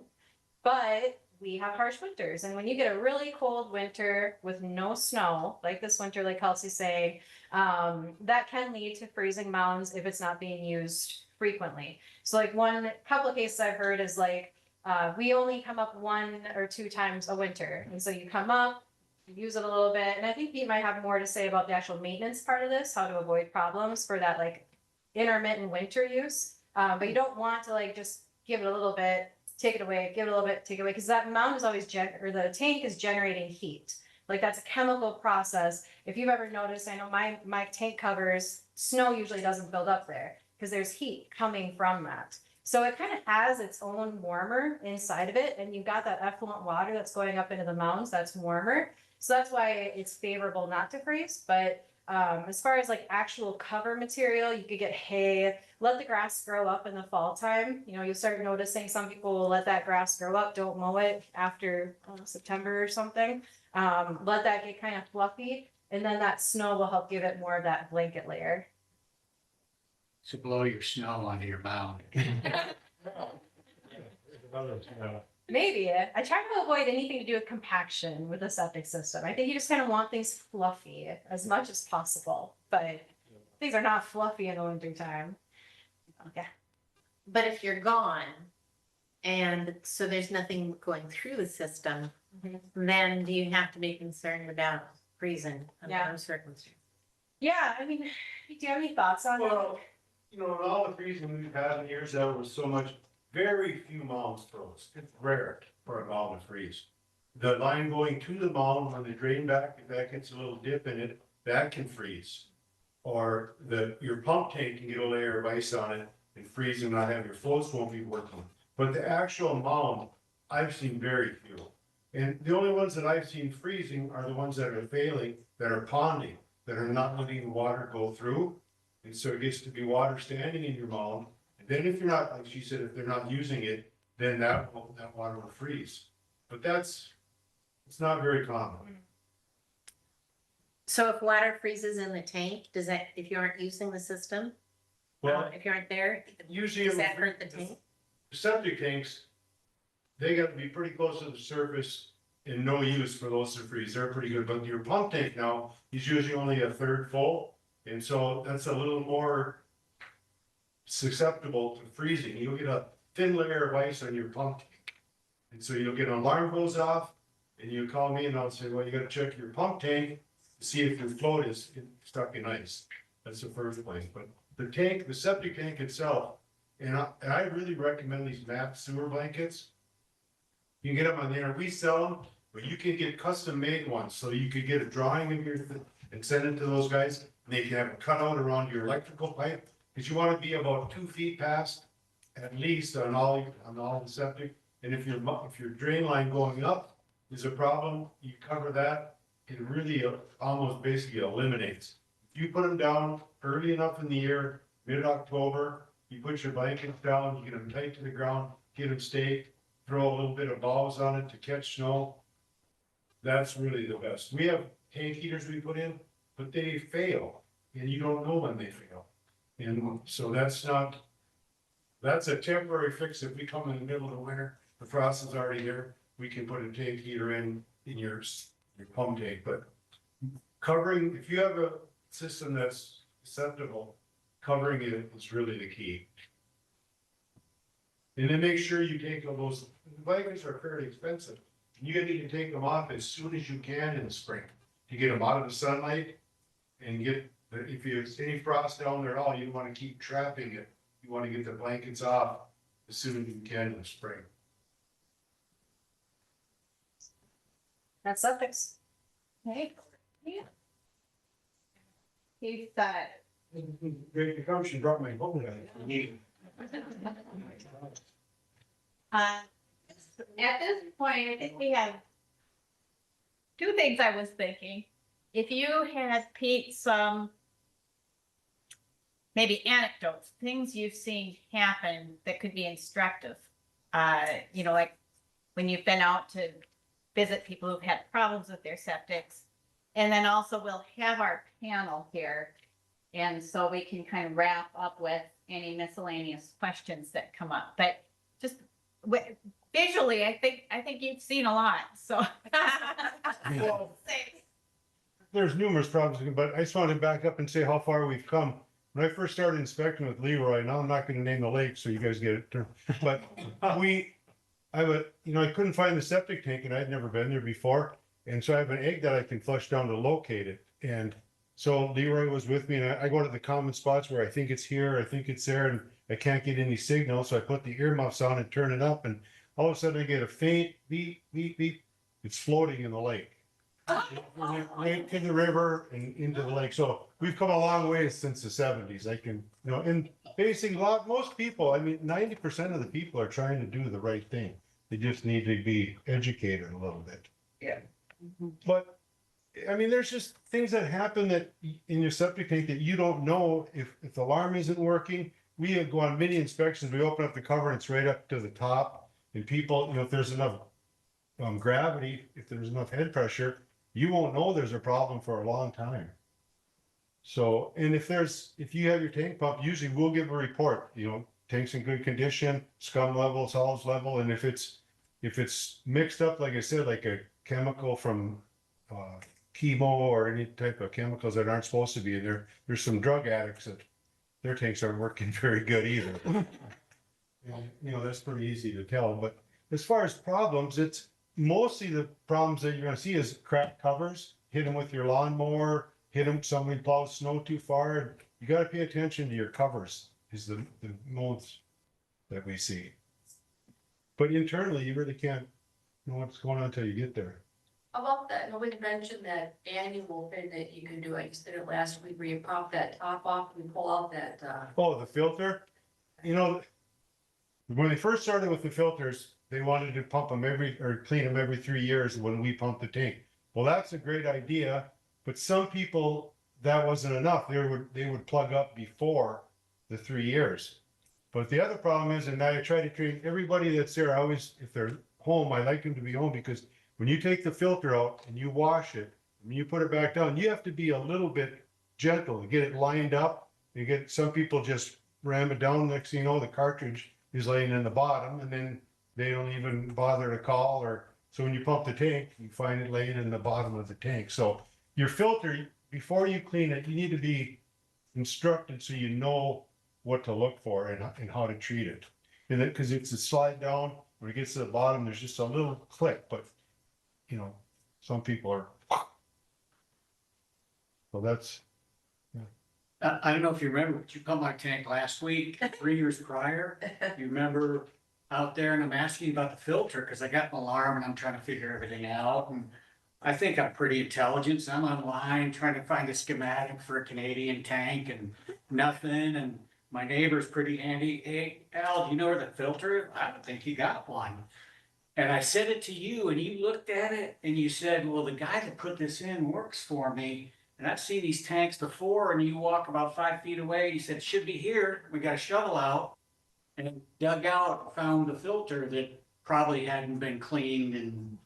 But we have harsh winters, and when you get a really cold winter with no snow, like this winter, like Kelsey's saying, that can lead to freezing mounds if it's not being used frequently. So like couple of cases I've heard is like, we only come up 1 or 2 times a winter. And so you come up, use it a little bit. And I think Pete might have more to say about the actual maintenance part of this, how to avoid problems for that like intermittent winter use. But you don't want to like just give it a little bit, take it away, give it a little bit, take it away. Because that mound is always, or the tank is generating heat. Like that's a chemical process. If you've ever noticed, I know my tank covers, snow usually doesn't build up there because there's heat coming from that. So it kind of has its own warmer inside of it, and you've got that effluent water that's going up into the mounds that's warmer. So that's why it's favorable not to freeze. But as far as like actual cover material, you could get hay, let the grass grow up in the fall time. You'll start noticing some people will let that grass grow up, don't mow it after September or something. Let that get kind of fluffy, and then that snow will help give it more of that blanket layer. So blow your snow onto your mound. Maybe. I try to avoid anything to do with compaction with a septic system. I think you just kind of want things fluffy as much as possible, but things are not fluffy in the winter time. Okay. But if you're gone, and so there's nothing going through the system, then do you have to be concerned about freezing under those circumstances? Yeah, I mean, do you have any thoughts on Well, in all the freezing we've had in years, there was so much, very few mounds froze. It's rare for a mound to freeze. The line going to the mound, when they drain back, if that gets a little dip in it, that can freeze. Or your pump tank can get a layer of ice on it and freeze and not have your floats won't be working. But the actual mound, I've seen very few. And the only ones that I've seen freezing are the ones that are failing, that are ponding, that are not letting the water go through. And so it gets to be water standing in your mound. And then if you're not, like she said, if they're not using it, then that water will freeze. But that's It's not very common. So if water freezes in the tank, does that, if you aren't using the system? Well, If you aren't there, usually does that hurt the tank? septic tanks, they got to be pretty close to the surface and no use for those to freeze. They're pretty good, but your pump tank now is usually only a third full. And so that's a little more susceptible to freezing. You'll get a thin layer of ice on your pump tank. And so you'll get an alarm goes off and you call me and I'll say, well, you gotta check your pump tank to see if your float is stuck in ice. That's the first place. But the tank, the septic tank itself, and I really recommend these MAP sewer blankets. You can get them on there. We sell them, but you can get custom made ones. So you could get a drawing of your, and send it to those guys. And they can have a cutout around your electrical pipe. Because you want to be about 2 feet past, at least on all the septic. And if your drain line going up is a problem, you cover that. It really almost basically eliminates. If you put them down early enough in the year, mid-October, you put your blankets down, you get them tight to the ground, get them staked, throw a little bit of balls on it to catch snow. That's really the best. We have tank heaters we put in, but they fail, and you don't know when they fail. And so that's a temporary fix. If we come in the middle of the winter, the frost is already there, we can put a tank heater in your pump tank. But covering, if you have a system that's susceptible, covering it is really the key. And then make sure you take all those, the blankets are fairly expensive. You need to take them off as soon as you can in the spring to get them out of the sunlight and get, if there's any frost down there at all, you don't want to keep trapping it. You want to get the blankets off as soon as you can in the spring. That's septics. Hey. Yeah. He said. Great consumption brought my phone down. At this point, I think we have two things I was thinking. If you had Pete some maybe anecdotes, things you've seen happen that could be instructive. Like when you've been out to visit people who've had problems with their septics. And then also we'll have our panel here. And so we can kind of wrap up with any miscellaneous questions that come up. But just visually, I think you've seen a lot, so. Well, there's numerous problems, but I just wanted to back up and say how far we've come. When I first started inspecting with Leroy, now I'm not gonna name the lake, so you guys get it, but I couldn't find the septic tank and I'd never been there before. And so I have an egg that I can flush down to locate it. And so Leroy was with me and I go to the common spots where I think it's here, I think it's there, and I can't get any signal. So I put the earmuffs on and turn it up, and all of a sudden I get a faint beep, beep, beep. It's floating in the lake. Right to the river and into the lake. So we've come a long way since the 70s. And basically most people, 90% of the people are trying to do the right thing. They just need to be educated a little bit. Yeah. But there's just things that happen that in your septic tank that you don't know if the alarm isn't working. We go on many inspections, we open up the cover and it's right up to the top. And people, if there's enough gravity, if there's enough head pressure, you won't know there's a problem for a long time. So, and if you have your tank pump, usually we'll give a report, tank's in good condition, scum level, solids level, and if it's mixed up, like I said, like a chemical from chemo or any type of chemicals that aren't supposed to be in there, there's some drug addicts that their tanks aren't working very good either. That's pretty easy to tell. But as far as problems, it's mostly the problems that you're going to see is cracked covers, hit them with your lawnmower, somebody plows snow too far. You got to pay attention to your covers is the most that we see. But internally, you really can't know what's going on until you get there. How about that? Nobody mentioned that annual thing that you can do. I just did it last week where you pop that top off and pull out that, Oh, the filter? When they first started with the filters, they wanted to pump them clean them every 3 years when we pump the tank. Well, that's a great idea, but some people, that wasn't enough. They would plug up before the 3 years. But the other problem is, and I try to treat everybody that's there, if they're home, I like them to be home because when you take the filter out and you wash it, and you put it back down, you have to be a little bit gentle to get it lined up. You get, some people just ram it down, next thing you know, the cartridge is laying in the bottom, and then they don't even bother to call, or, so when you pump the tank, you find it laying in the bottom of the tank. So your filter, before you clean it, you need to be instructed so you know what to look for and how to treat it. And then, because it's a slide down, when it gets to the bottom, there's just a little click, but you know, some people are. So that's. I don't know if you remember, but you pumped my tank last week, 3 years prior. You remember out there, and I'm asking you about the filter because I got an alarm and I'm trying to figure everything out. And I think I'm pretty intelligent, so I'm online trying to find a schematic for a Canadian tank and nothing. And my neighbor's pretty handy. Hey, Al, do you know where the filter is? I don't think you got one. And I sent it to you and you looked at it and you said, well, the guy that put this in works for me. And I've seen these tanks before, and you walk about 5 feet away. He said, should be here. We got a shovel out, and dug out, found a filter that probably hadn't been cleaned in,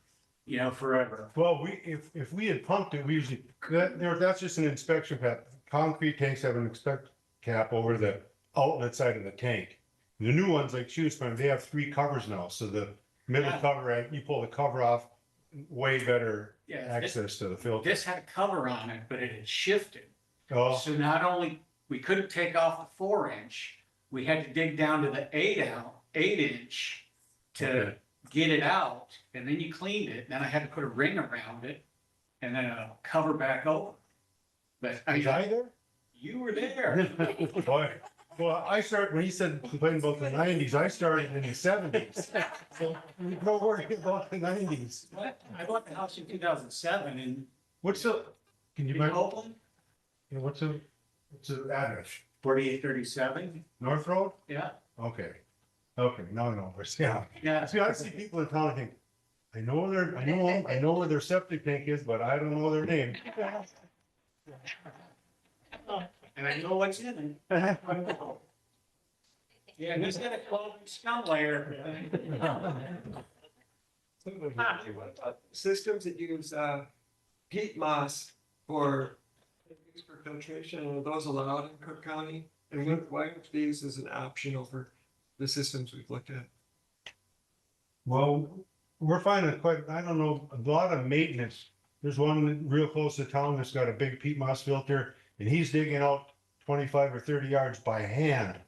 you know, forever. Well, if we had pumped it, we usually, that's just an inspection cap. Concrete tanks have an inspect cap over the outlet side of the tank. The new ones, like she was saying, they have 3 covers now. So the middle cover, you pull the cover off, way better access to the filter. This had a cover on it, but it had shifted. Oh. So not only, we couldn't take off the 4-inch, we had to dig down to the 8-inch to get it out. And then you cleaned it. Then I had to put a ring around it and then a cover back over. But Was I there? You were there. Boy, well, I started, when he said complaining about the 90s, I started in the 70s. So no worry about the 90s. What? I bought the house in 2007 and. What's the, can you In mind? Oakland, Yeah, what's the address? 4837. North Road? Yeah. Okay. Okay, no, yeah. Yeah. See, I see people in town and think, I know where their septic tank is, but I don't know their name. And I know what's in it. Yeah, who's got a cloven scum layer? Systems that use peat moss for filtration, are those allowed in Cook County? And why aren't these as an option over the systems we've looked at? Well, we're finding quite, I don't know, a lot of maintenance. There's one real close to town that's got a big peat moss filter, and he's digging out 25 or 30 yards by hand.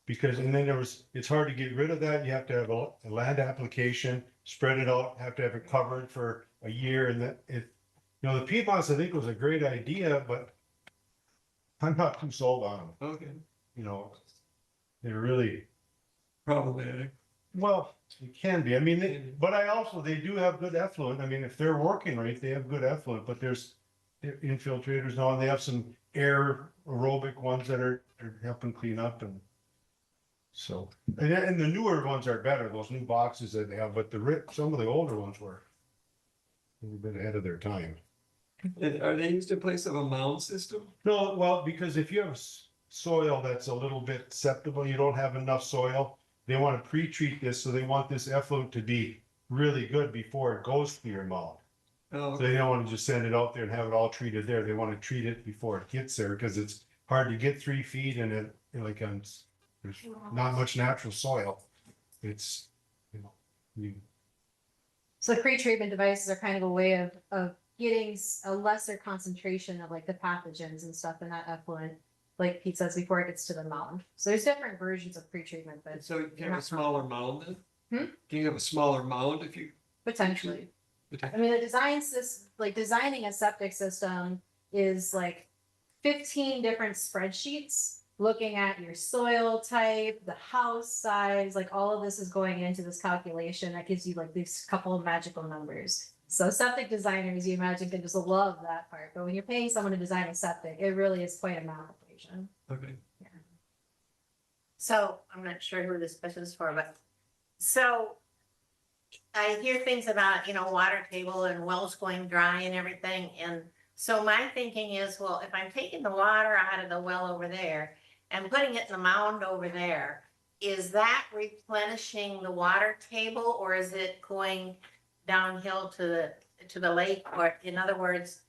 Because, and then it's hard to get rid of that. You have to have a land application, spread it out, have to have it covered for a year, and that it, you know, the peat moss I think was a great idea, but I'm not too sold on them. Okay. You know, they're really problematic. Well, it can be. I mean, but they do have good effluent. I mean, if they're working right, they have good effluent, but there's infiltrators now, and they have some air aerobic ones that are helping clean up. And so, and the newer ones are better, those new boxes that they have, but some of the older ones were a little bit ahead of their time. And are they used in place of a mound system? No, well, because if you have soil that's a little bit acceptable, you don't have enough soil, they want to pre-treat this, so they want this effluent to be really good before it goes to your mound. Oh, So they don't want to just send it out there and have it all treated there. They want to treat it before it gets there, because it's hard to get 3 feet and it, there's not much natural soil. It's, So the pre-treatment devices are kind of a way of getting a lesser concentration of like the pathogens and stuff in that effluent, like Pete says, before it gets to the mound. So there's different versions of pre-treatment, but. So you can have a smaller mound then? Hmm? Can you have a smaller mound if you? Potentially. I mean, designing a septic system is like 15 different spreadsheets looking at your soil type, the house size, like all of this is going into this calculation that gives you like these couple of magical numbers. So septic designers, you imagine, can just love that part. But when you're paying someone to design a septic, it really is quite a math equation. Okay. Yeah. So I'm not sure who this question is for, but so I hear things about, water table and wells going dry and everything. And so my thinking is, well, if I'm taking the water out of the well over there and putting it in the mound over there, is that replenishing the water table, or is it going downhill to the lake? Or in other words,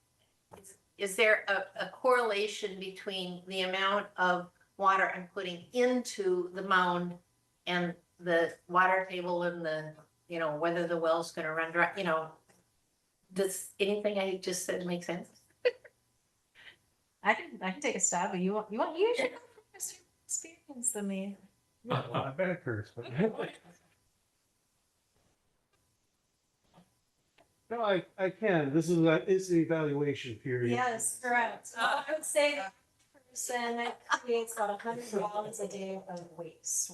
is there a correlation between the amount of water I'm putting into the mound and the water table and the, you know, whether the well's gonna run dry, you know? Does anything I just said make sense? I can take a stab, but you want you should have experience than me. I bet it hurts, but. No, I can. This is it's an evaluation period. Yes, correct. I would say that person creates about 100 gallons a day of waste.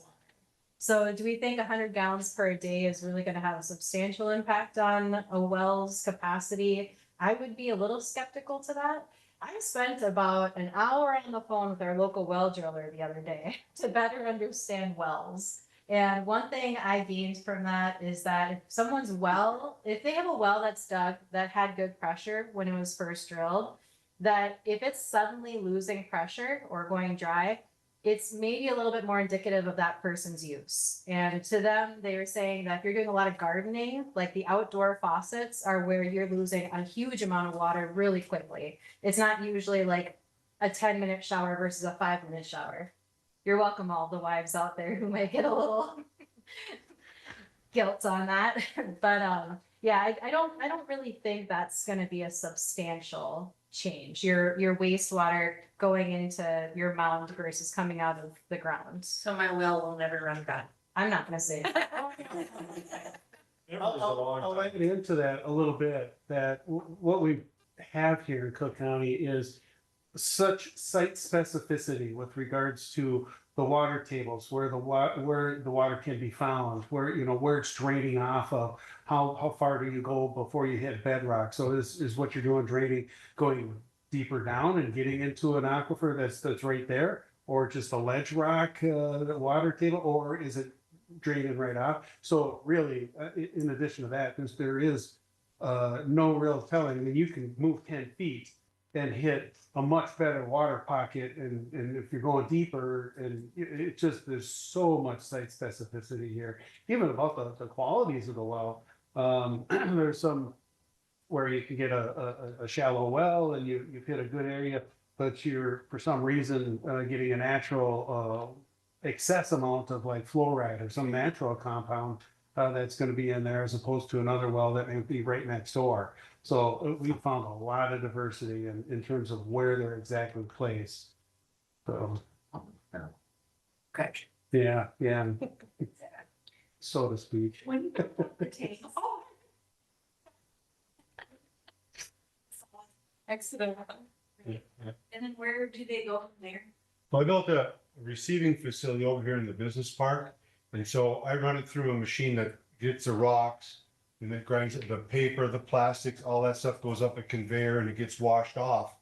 So do we think 100 gallons per day is really going to have a substantial impact on a well's capacity? I would be a little skeptical to that. I spent about an hour on the phone with our local well driller the other day to better understand wells. And one thing I gained from that is that if someone's well, if they have a well that's dug that had good pressure when it was first drilled, that if it's suddenly losing pressure or going dry, it's maybe a little bit more indicative of that person's use. And to them, they were saying that if you're doing a lot of gardening, like the outdoor faucets are where you're losing a huge amount of water really quickly. It's not usually like a 10-minute shower versus a 5-minute shower. You're welcome, all the wives out there who might get a little guilt on that. But yeah, I don't really think that's going to be a substantial change. Your wastewater going into your mound versus coming out of the ground. So my well will never run dry. I'm not going to say that. I'll add into that a little bit, that what we have here in Cook County is such site specificity with regards to the water tables, where the water can be found, where, you know, where it's draining off of, how far do you go before you hit bedrock? So is what you're doing draining, going deeper down and getting into an aquifer that's right there, or just a ledge rock water table, or is it draining right off? So really, in addition to that, there is no real telling. I mean, you can move 10 feet and hit a much better water pocket, and if you're going deeper, and it just, there's so much site specificity here, even about the qualities of the well. There's some where you can get a shallow well and you've hit a good area, but you're for some reason getting a natural excess amount of like fluoride or some natural compound that's going to be in there, as opposed to another well that may be right next door. So we found a lot of diversity in terms of where they're exactly placed. So, Gotcha. yeah, so to speak. When you put the tank, excellent. And then where do they go from there? Well, I built a receiving facility over here in the business park. And so I run it through a machine that gets the rocks and it grinds it, the paper, the plastics, all that stuff goes up a conveyor and it gets washed off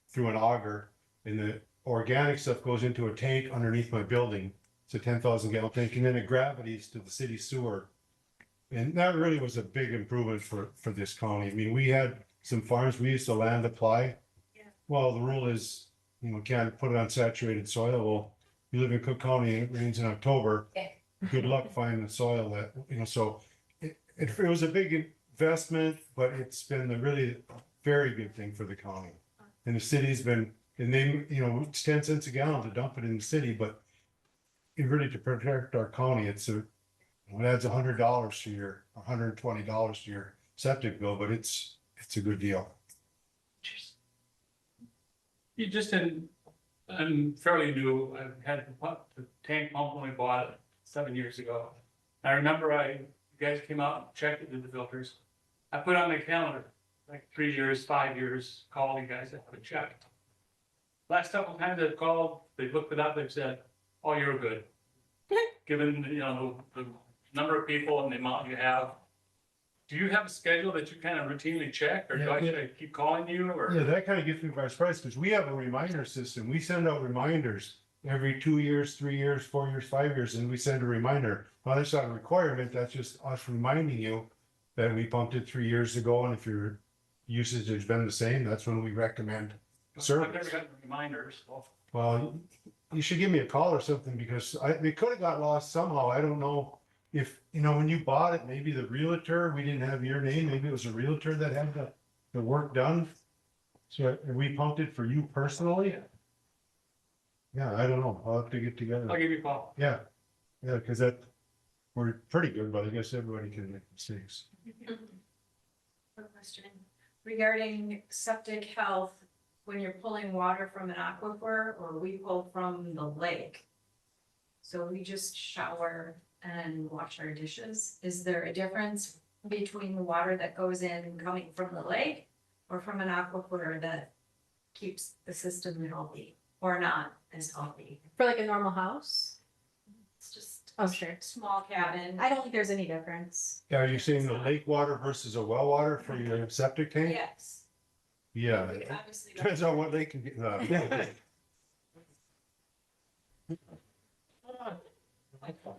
through an auger. And the organic stuff goes into a tank underneath my building. It's a 10,000 gallon tank, and then it gravities to the city sewer. And that really was a big improvement for this county. I mean, we had some farms, we used to land apply. Yeah. Well, the rule is, you know, can't put it on saturated soil. Well, you live in Cook County and it rains in October. Yeah. Good luck finding the soil that, you know, so it was a big investment, but it's been a really very good thing for the county. And the city's been, and they, you know, it's 10 cents a gallon to dump it in the city, but it really, to protect our county, it adds $100 to your, $120 to your septic bill, but it's a good deal. You just I'm fairly new. I've had the tank pump when we bought it 7 years ago. I remember you guys came out and checked it, did the filters. I put on my calendar, like 3 years, 5 years, call you guys, I have it checked. Last couple of times I've called, they've looked it up, they've said, oh, you're good. Given, you know, the number of people and the amount you have. Do you have a schedule that you kind of routinely check, or do I should I keep calling you, or? Yeah, that kind of gets me by surprise, because we have a reminder system. We send out reminders every 2 years, 3 years, 4 years, 5 years, and we send a reminder. Well, that's not a requirement, that's just us reminding you that we pumped it 3 years ago, and if your usage has been the same, that's when we recommend service. I've never gotten reminders. Well, you should give me a call or something, because it could have got lost somehow. I don't know if, you know, when you bought it, maybe the realtor, we didn't have your name, maybe it was a realtor that had the work done. So have we pumped it for you personally? Yeah, I don't know. I'll have to get together. I'll give you a call. Yeah, yeah, because we're pretty good, but I guess everybody can make mistakes. One question regarding septic health, when you're pulling water from an aquifer or we pull from the lake. So we just shower and wash our dishes. Is there a difference between the water that goes in coming from the lake or from an aquifer that keeps the system healthy or not as healthy? For like a normal house? It's just Oh, sure. small cabin. I don't think there's any difference. Are you saying the lake water versus a well water for your septic tank? Yes. Yeah, Obviously. depends on what they can get.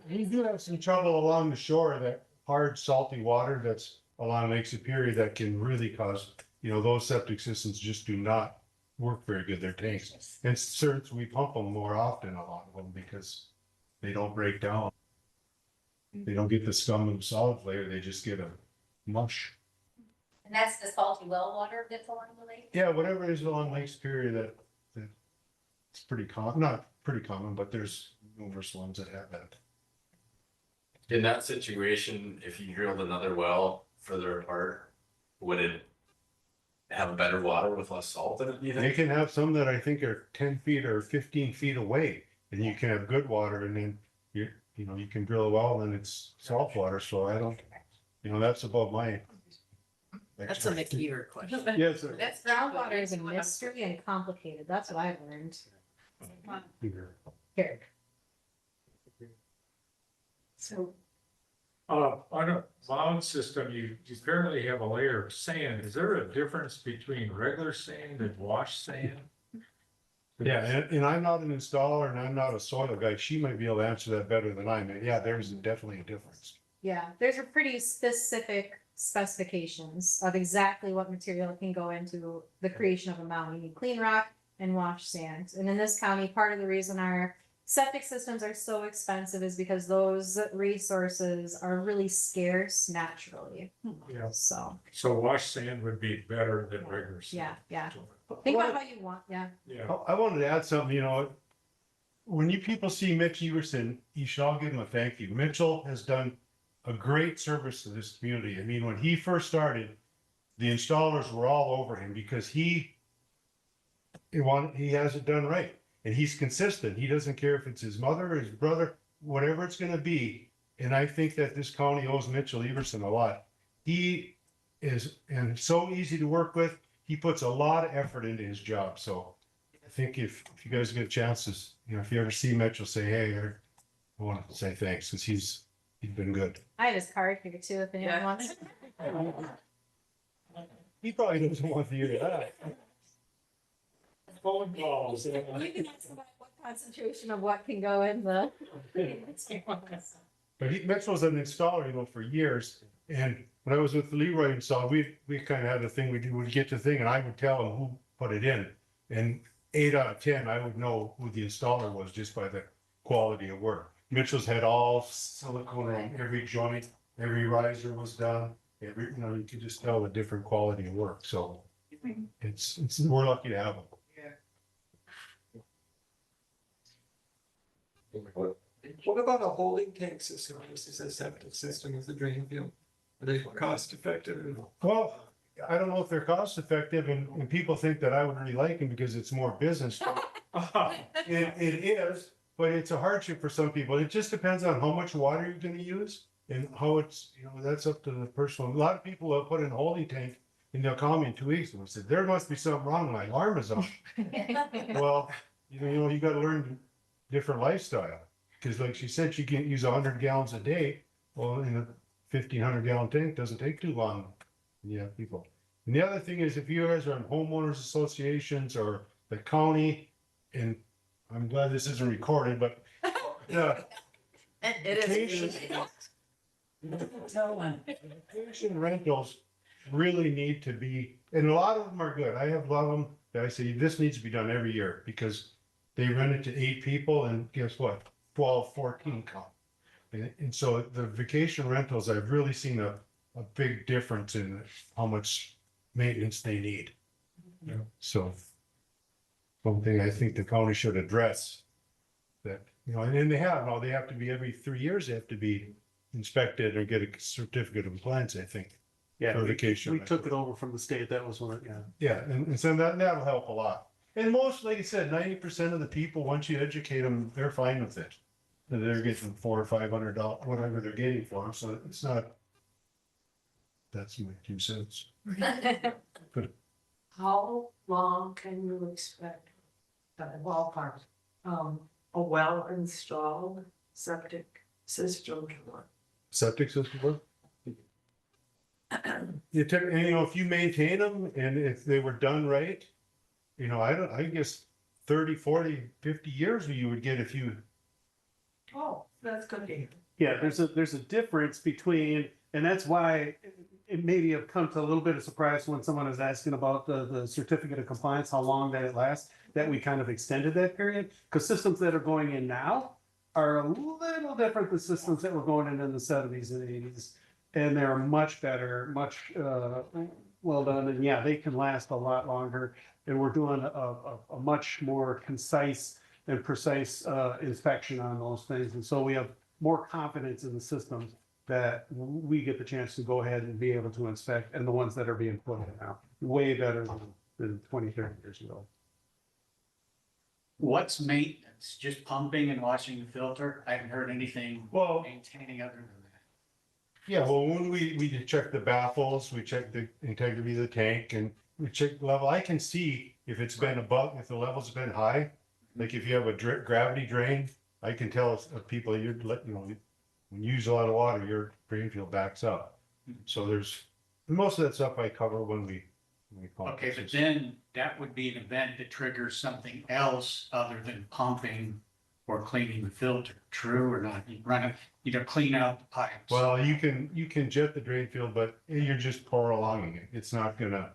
You do have some trouble along the shore, that hard salty water that's along Lake Superior that can really cause, you know, those septic systems just do not work very good, their tanks. And certain, we pump them more often, a lot of them, because they don't break down. They don't get the scum and solids layer, they just get a mush. And that's the salty well water that's along the lake? Yeah, whatever is along Lake Superior that it's pretty common, not pretty common, but there's numerous ones that have that. In that situation, if you drilled another well further apart, would it have better water with less salt in it, do you They think? can have some that I think are 10 feet or 15 feet away, and you can have good water, and then you know, you can drill a well and it's salt water, so I don't, you know, that's above my. That's a McKeever question. Yes, sir. That's groundwater is a mystery and complicated. That's what I've learned. Here. So. On a mound system, you apparently have a layer of sand. Is there a difference between regular sand and wash sand? Yeah, and I'm not an installer and I'm not a soil guy. She might be able to answer that better than I may. Yeah, there's definitely a difference. Yeah, there's a pretty specific specifications of exactly what material can go into the creation of a mound. You need clean rock and wash sand. And in this county, part of the reason our septic systems are so expensive is because those resources are really scarce naturally. Yeah. So, wash sand would be better than regular sand. yeah. Think about how you want, yeah. Yeah. I wanted to add something, you know, when you people see Mitch Everson, you should all give him a thank you. Mitchell has done a great service to this community. I mean, when he first started, the installers were all over him because he has it done right. And he's consistent. He doesn't care if it's his mother or his brother, whatever it's gonna be. And I think that this county owes Mitchell Everson a lot. He is, and so easy to work with. He puts a lot of effort into his job. So I think if you guys get a chance to, you know, if you ever see Mitchell, say, hey, I want to say thanks, because he's been good. I have his card here too, if anyone wants. He probably doesn't want to hear that. Phone calls. You can ask about what concentration of what can go in the. But Mitchell's an installer, you know, for years. And when I was with Leroy install, we kind of had a thing we do, we'd get the thing and I would tell him who put it in. And 8 out of 10, I would know who the installer was just by the quality of work. Mitchell's had all silicone on every joint, every riser was done. Every, you know, you could just tell the different quality of work. So it's we're lucky to have them. What about a holding tank system versus a septic system with a drain field? Are they cost effective? Well, I don't know if they're cost effective and people think that I would really like them because it's more business. It is, but it's a hardship for some people. It just depends on how much water you're gonna use and how it's, you know, that's up to the person. A lot of people have put in a holding tank and they'll call me in 2 weeks and said, there must be something wrong, my alarm is on. Well, you know, you gotta learn different lifestyle. Cause like she said, she can't use 100 gallons a day. Well, in a 1,500 gallon tank, doesn't take too long. Yeah, people. And the other thing is if you guys are in homeowners associations or the county, and I'm glad this isn't recorded, but yeah. It is. Vacation rentals really need to be, and a lot of them are good. I have a lot of them that I say, this needs to be done every year because they rent it to 8 people and guess what? 12, 14 come. And so the vacation rentals, I've really seen a big difference in how much maintenance they need. So something I think the county should address that, and they have, now they have to be every 3 years, they have to be inspected or get a certificate of compliance, I think. Yeah, for we vacation took it over from the state. That was one, yeah. Yeah, and so that'll help a lot. And most, like I said, 90% of the people, once you educate them, they're fine with it. They're getting $400 or $500, whatever they're getting for them, so it's not. That's my 2 cents. How long can you expect, ballpark, a well installed septic system to work? Septic system work? If you maintain them and if they were done right, I guess 30, 40, 50 years you would get if you. Oh, that's good to hear. Yeah, there's a difference between, and that's why it maybe have come to a little bit of surprise when someone is asking about the certificate of compliance, how long that it lasts, that we kind of extended that period. Because systems that are going in now are a little different than systems that were going in the 70s and 80s. And they're much better, much well done. And yeah, they can last a lot longer. And we're doing a much more concise and precise inspection on those things. And so we have more confidence in the systems that we get the chance to go ahead and be able to inspect, and the ones that are being put in now, way better than 20, 30 years ago. What's maintenance? Just pumping and washing the filter? I haven't heard anything maintaining other than that. Yeah, well, when we check the baffles, we check the integrity of the tank, and we check the level. I can see if it's been above, if the level's been high. Like if you have a gravity drain, I can tell if people when you use a lot of water, your drain field backs up. So most of that stuff I cover when we pump. Okay, but then that would be an event that triggers something else other than pumping or cleaning the filter. True or not? You run it, clean out the pipes. Well, you can jet the drain field, but you're just prolonging it. It's not gonna,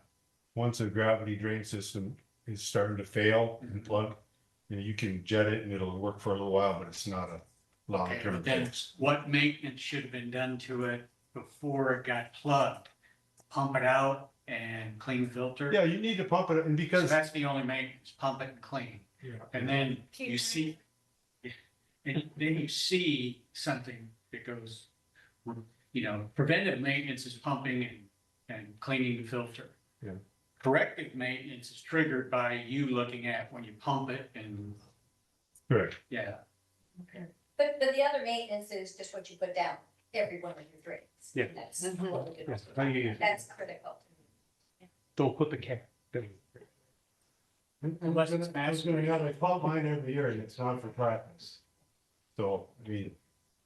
once a gravity drain system is starting to fail and plug, you can jet it and it'll work for a little while, but it's not a Okay, long-term but then fix. what maintenance should have been done to it before it got plugged? Pump it out and clean the filter? Yeah, you need to pump it, and So because. that's the only maintenance, pump it and clean. Yeah. And then you see, and then you see something that goes, preventive maintenance is pumping and cleaning the filter. Yeah. Corrective maintenance is triggered by you looking at when you pump it and, Correct. yeah. But the other maintenance is just what you put down, every one of your drains. Yeah. That's, That's critical. Don't put the cap. Unless it's I was gonna have, I pump mine every year and it's not for practice. So,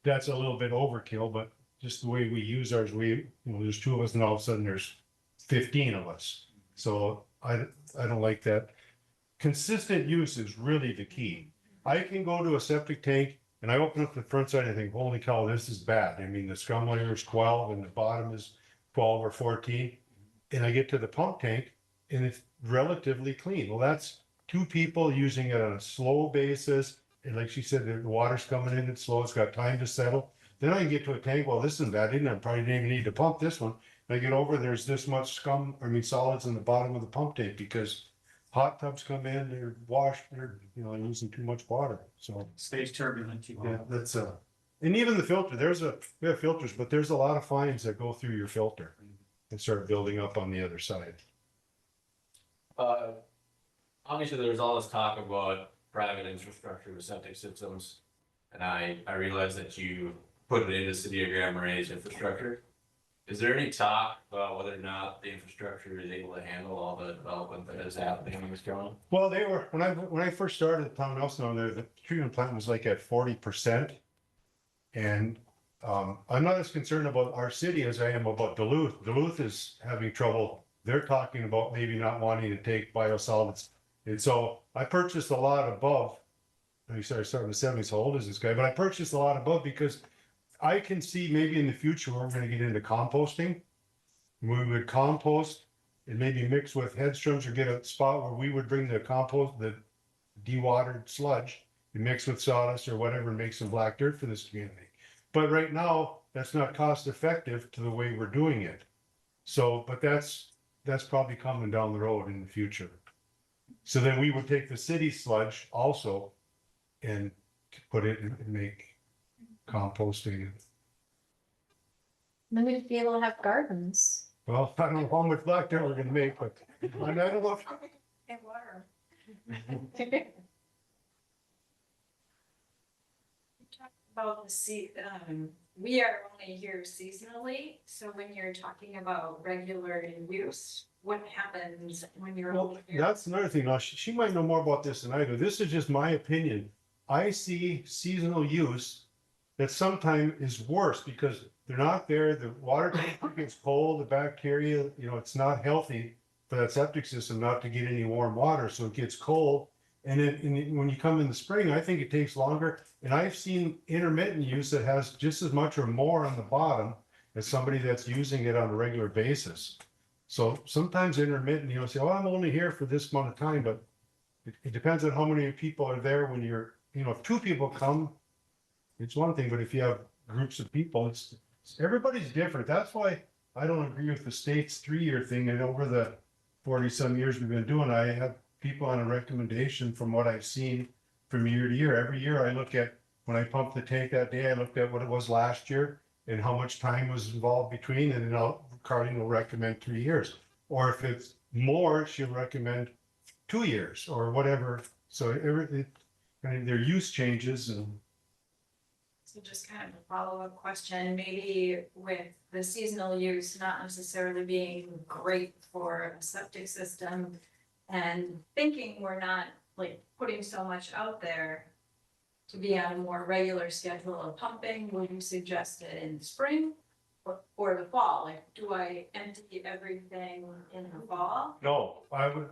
that's a little bit overkill, but just the way we use ours, there's 2 of us and all of a sudden there's 15 of us. So I don't like that. Consistent use is really the key. I can go to a septic tank and I open up the front side and I think, holy cow, this is bad. The scum layer is 12 and the bottom is 12 or 14. And I get to the pump tank and it's relatively clean. Well, that's 2 people using it on a slow basis. And like she said, the water's coming in, it's slow, it's got time to settle. Then I can get to a tank, well, this isn't bad, I probably didn't even need to pump this one. And I get over, there's this much solids in the bottom of the pump tank because hot tubs come in, they're washed, they're using too much water. So Stays turbulent. yeah, that's and even the filter, we have filters, but there's a lot of fines that go through your filter and start building up on the other side. Obviously, there's all this talk about private infrastructure with septic systems, and I realize that you put it into City of Grand Marais infrastructure. Is there any talk about whether or not the infrastructure is able to handle all the development that is happening in this county? Well, they were, when I first started at Tom Nelson on there, the treatment plant was like at 40%. And I'm not as concerned about our city as I am about Duluth. Duluth is having trouble. They're talking about maybe not wanting to take biosolids. And so I purchased a lot above. I started in the 70s, how old is this guy? But I purchased a lot above because I can see maybe in the future we're going to get into composting. We would compost and maybe mix with headstrums or get a spot where we would bring the compost, the dewatered sludge, and mix with sawdust or whatever and make some black dirt for this community. But right now, that's not cost effective to the way we're doing it. So, but that's probably coming down the road in the future. So then we would take the city sludge also and put it and make composting. Then we'd be able to have gardens. Well, I don't know how much black dirt we're gonna make, but I don't know. And water. About the we are only here seasonally, so when you're talking about regular use, what happens when you're Well, only here? that's another thing. Now, she might know more about this than I do. This is just my opinion. I see seasonal use that sometimes is worse because they're not there. The water temperature gets cold, the bacteria, it's not healthy for that septic system not to get any warm water. So it gets cold. And then when you come in the spring, I think it takes longer. And I've seen intermittent use that has just as much or more on the bottom as somebody that's using it on a regular basis. So sometimes intermittent, say, oh, I'm only here for this amount of time, but it depends on how many people are there when you're, if two people come, it's one thing, but if you have groups of people, everybody's different. That's why I don't agree with the state's 3-year thing. And over the 40-some years we've been doing, I have people on a recommendation from what I've seen from year to year. Every year I look at, when I pumped the tank that day, I looked at what it was last year and how much time was involved between, and then Carlene will recommend 3 years. Or if it's more, she'll recommend 2 years or whatever. So their use changes. And So just kind of a follow-up question, maybe with the seasonal use not necessarily being great for a septic system, and thinking we're not like putting so much out there to be on a more regular schedule of pumping, would you suggest it in the spring or the fall? Like, do I empty everything in the fall? no, I would,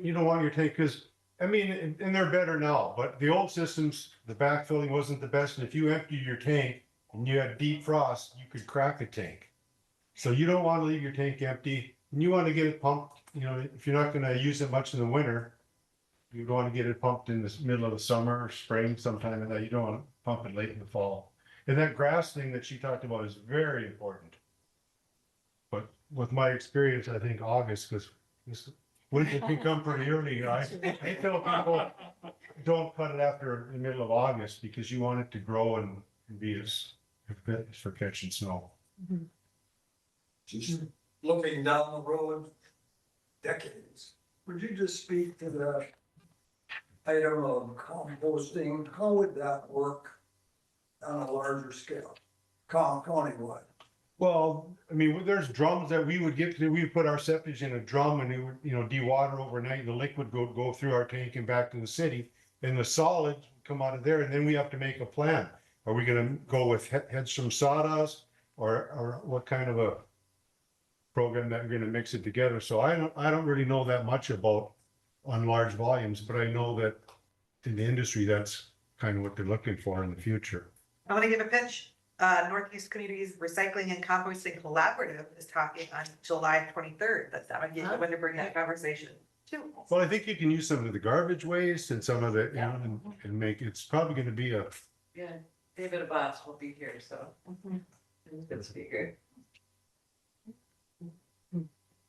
you don't want your tank, because and they're better now, but the old systems, the backfilling wasn't the best. And if you emptied your tank and you had deep frost, you could crack a tank. So you don't want to leave your tank empty, and you want to get it pumped. If you're not going to use it much in the winter, you don't want to get it pumped in the middle of the summer or spring sometime, and you don't want to pump it late in the fall. And that grass thing that she talked about is very important. But with my experience, I think August, because winter can come pretty early. I tell people, don't cut it after the middle of August because you want it to grow and be as fit for catching snow. Just looking down the road decades, would you just speak to the item of composting? How would that work on a larger scale, countywide? Well, there's drums that we would get to. We would put our septic in a drum and it would, de-water overnight. And the liquid would go through our tank and back to the city. And the solid would come out of there. And then we have to make a plan. Are we going to go with headstrom sawdust or what kind of a program that we're going to mix it together? So I don't really know that much about on large volumes, but I know that in the industry, that's kind of what they're looking for in the future. I want to give a pitch. Northeast Communities Recycling and Composting Collaborative is talking on July 23rd. That's how I get when to bring that conversation too. Well, I think you can use some of the garbage waste and some of the, and make, it's probably going to be a. Yeah, David Abbas will be here, so. He's a good speaker.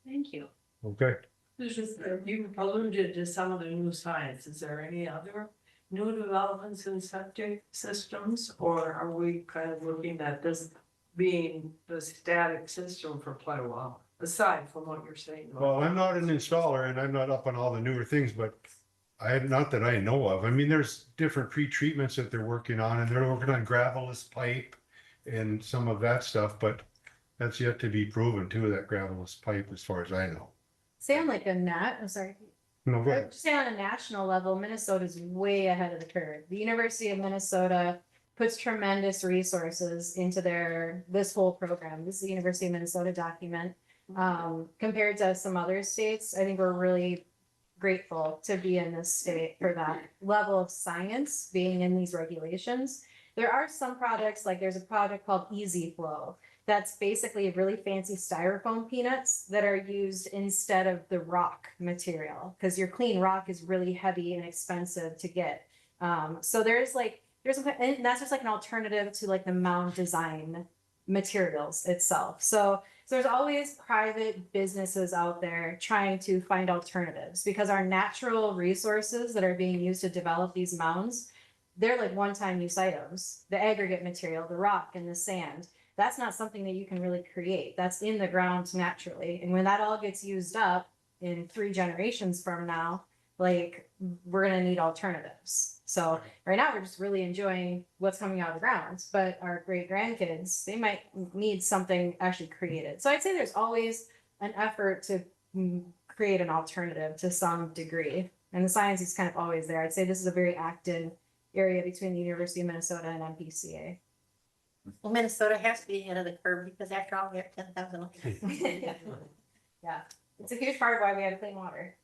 Thank you. Okay. You alluded to some of the new science. Is there any other new developments in septic systems, or are we kind of looking at this being the static system for quite a while, aside from what you're saying? Well, I'm not an installer and I'm not up on all the newer things, but not that I know of. There's different pre-treatments that they're working on, and they're working on gravelous pipe and some of that stuff, but that's yet to be proven too, that gravelous pipe, as far as I know. Say on like I'm sorry. No, go ahead. Just say on a national level, Minnesota's way ahead of the curve. The University of Minnesota puts tremendous resources into this whole program. This is the University of Minnesota document. Compared to some other states, I think we're really grateful to be in this state for that level of science being in these regulations. There are some products, like there's a product called Easy Flow. That's basically really fancy styrofoam peanuts that are used instead of the rock material, because your clean rock is really heavy and expensive to get. So there's like and that's just like an alternative to like the mound design materials itself. So there's always private businesses out there trying to find alternatives because our natural resources that are being used to develop these mounds, they're like one-time use items. The aggregate material, the rock and the sand, that's not something that you can really create. That's in the ground naturally. And when that all gets used up in 3 generations from now, like we're gonna need alternatives. So right now we're just really enjoying what's coming out of the ground, but our great grandkids, they might need something actually created. So I'd say there's always an effort to create an alternative to some degree. And the science is kind of always there. I'd say this is a very active area between the University of Minnesota and MPCA. Well, Minnesota has to be ahead of the curve because after all, we have 10,000. Yeah, it's a huge part of why we have clean water.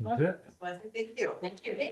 That's it. Thank you. Thank you.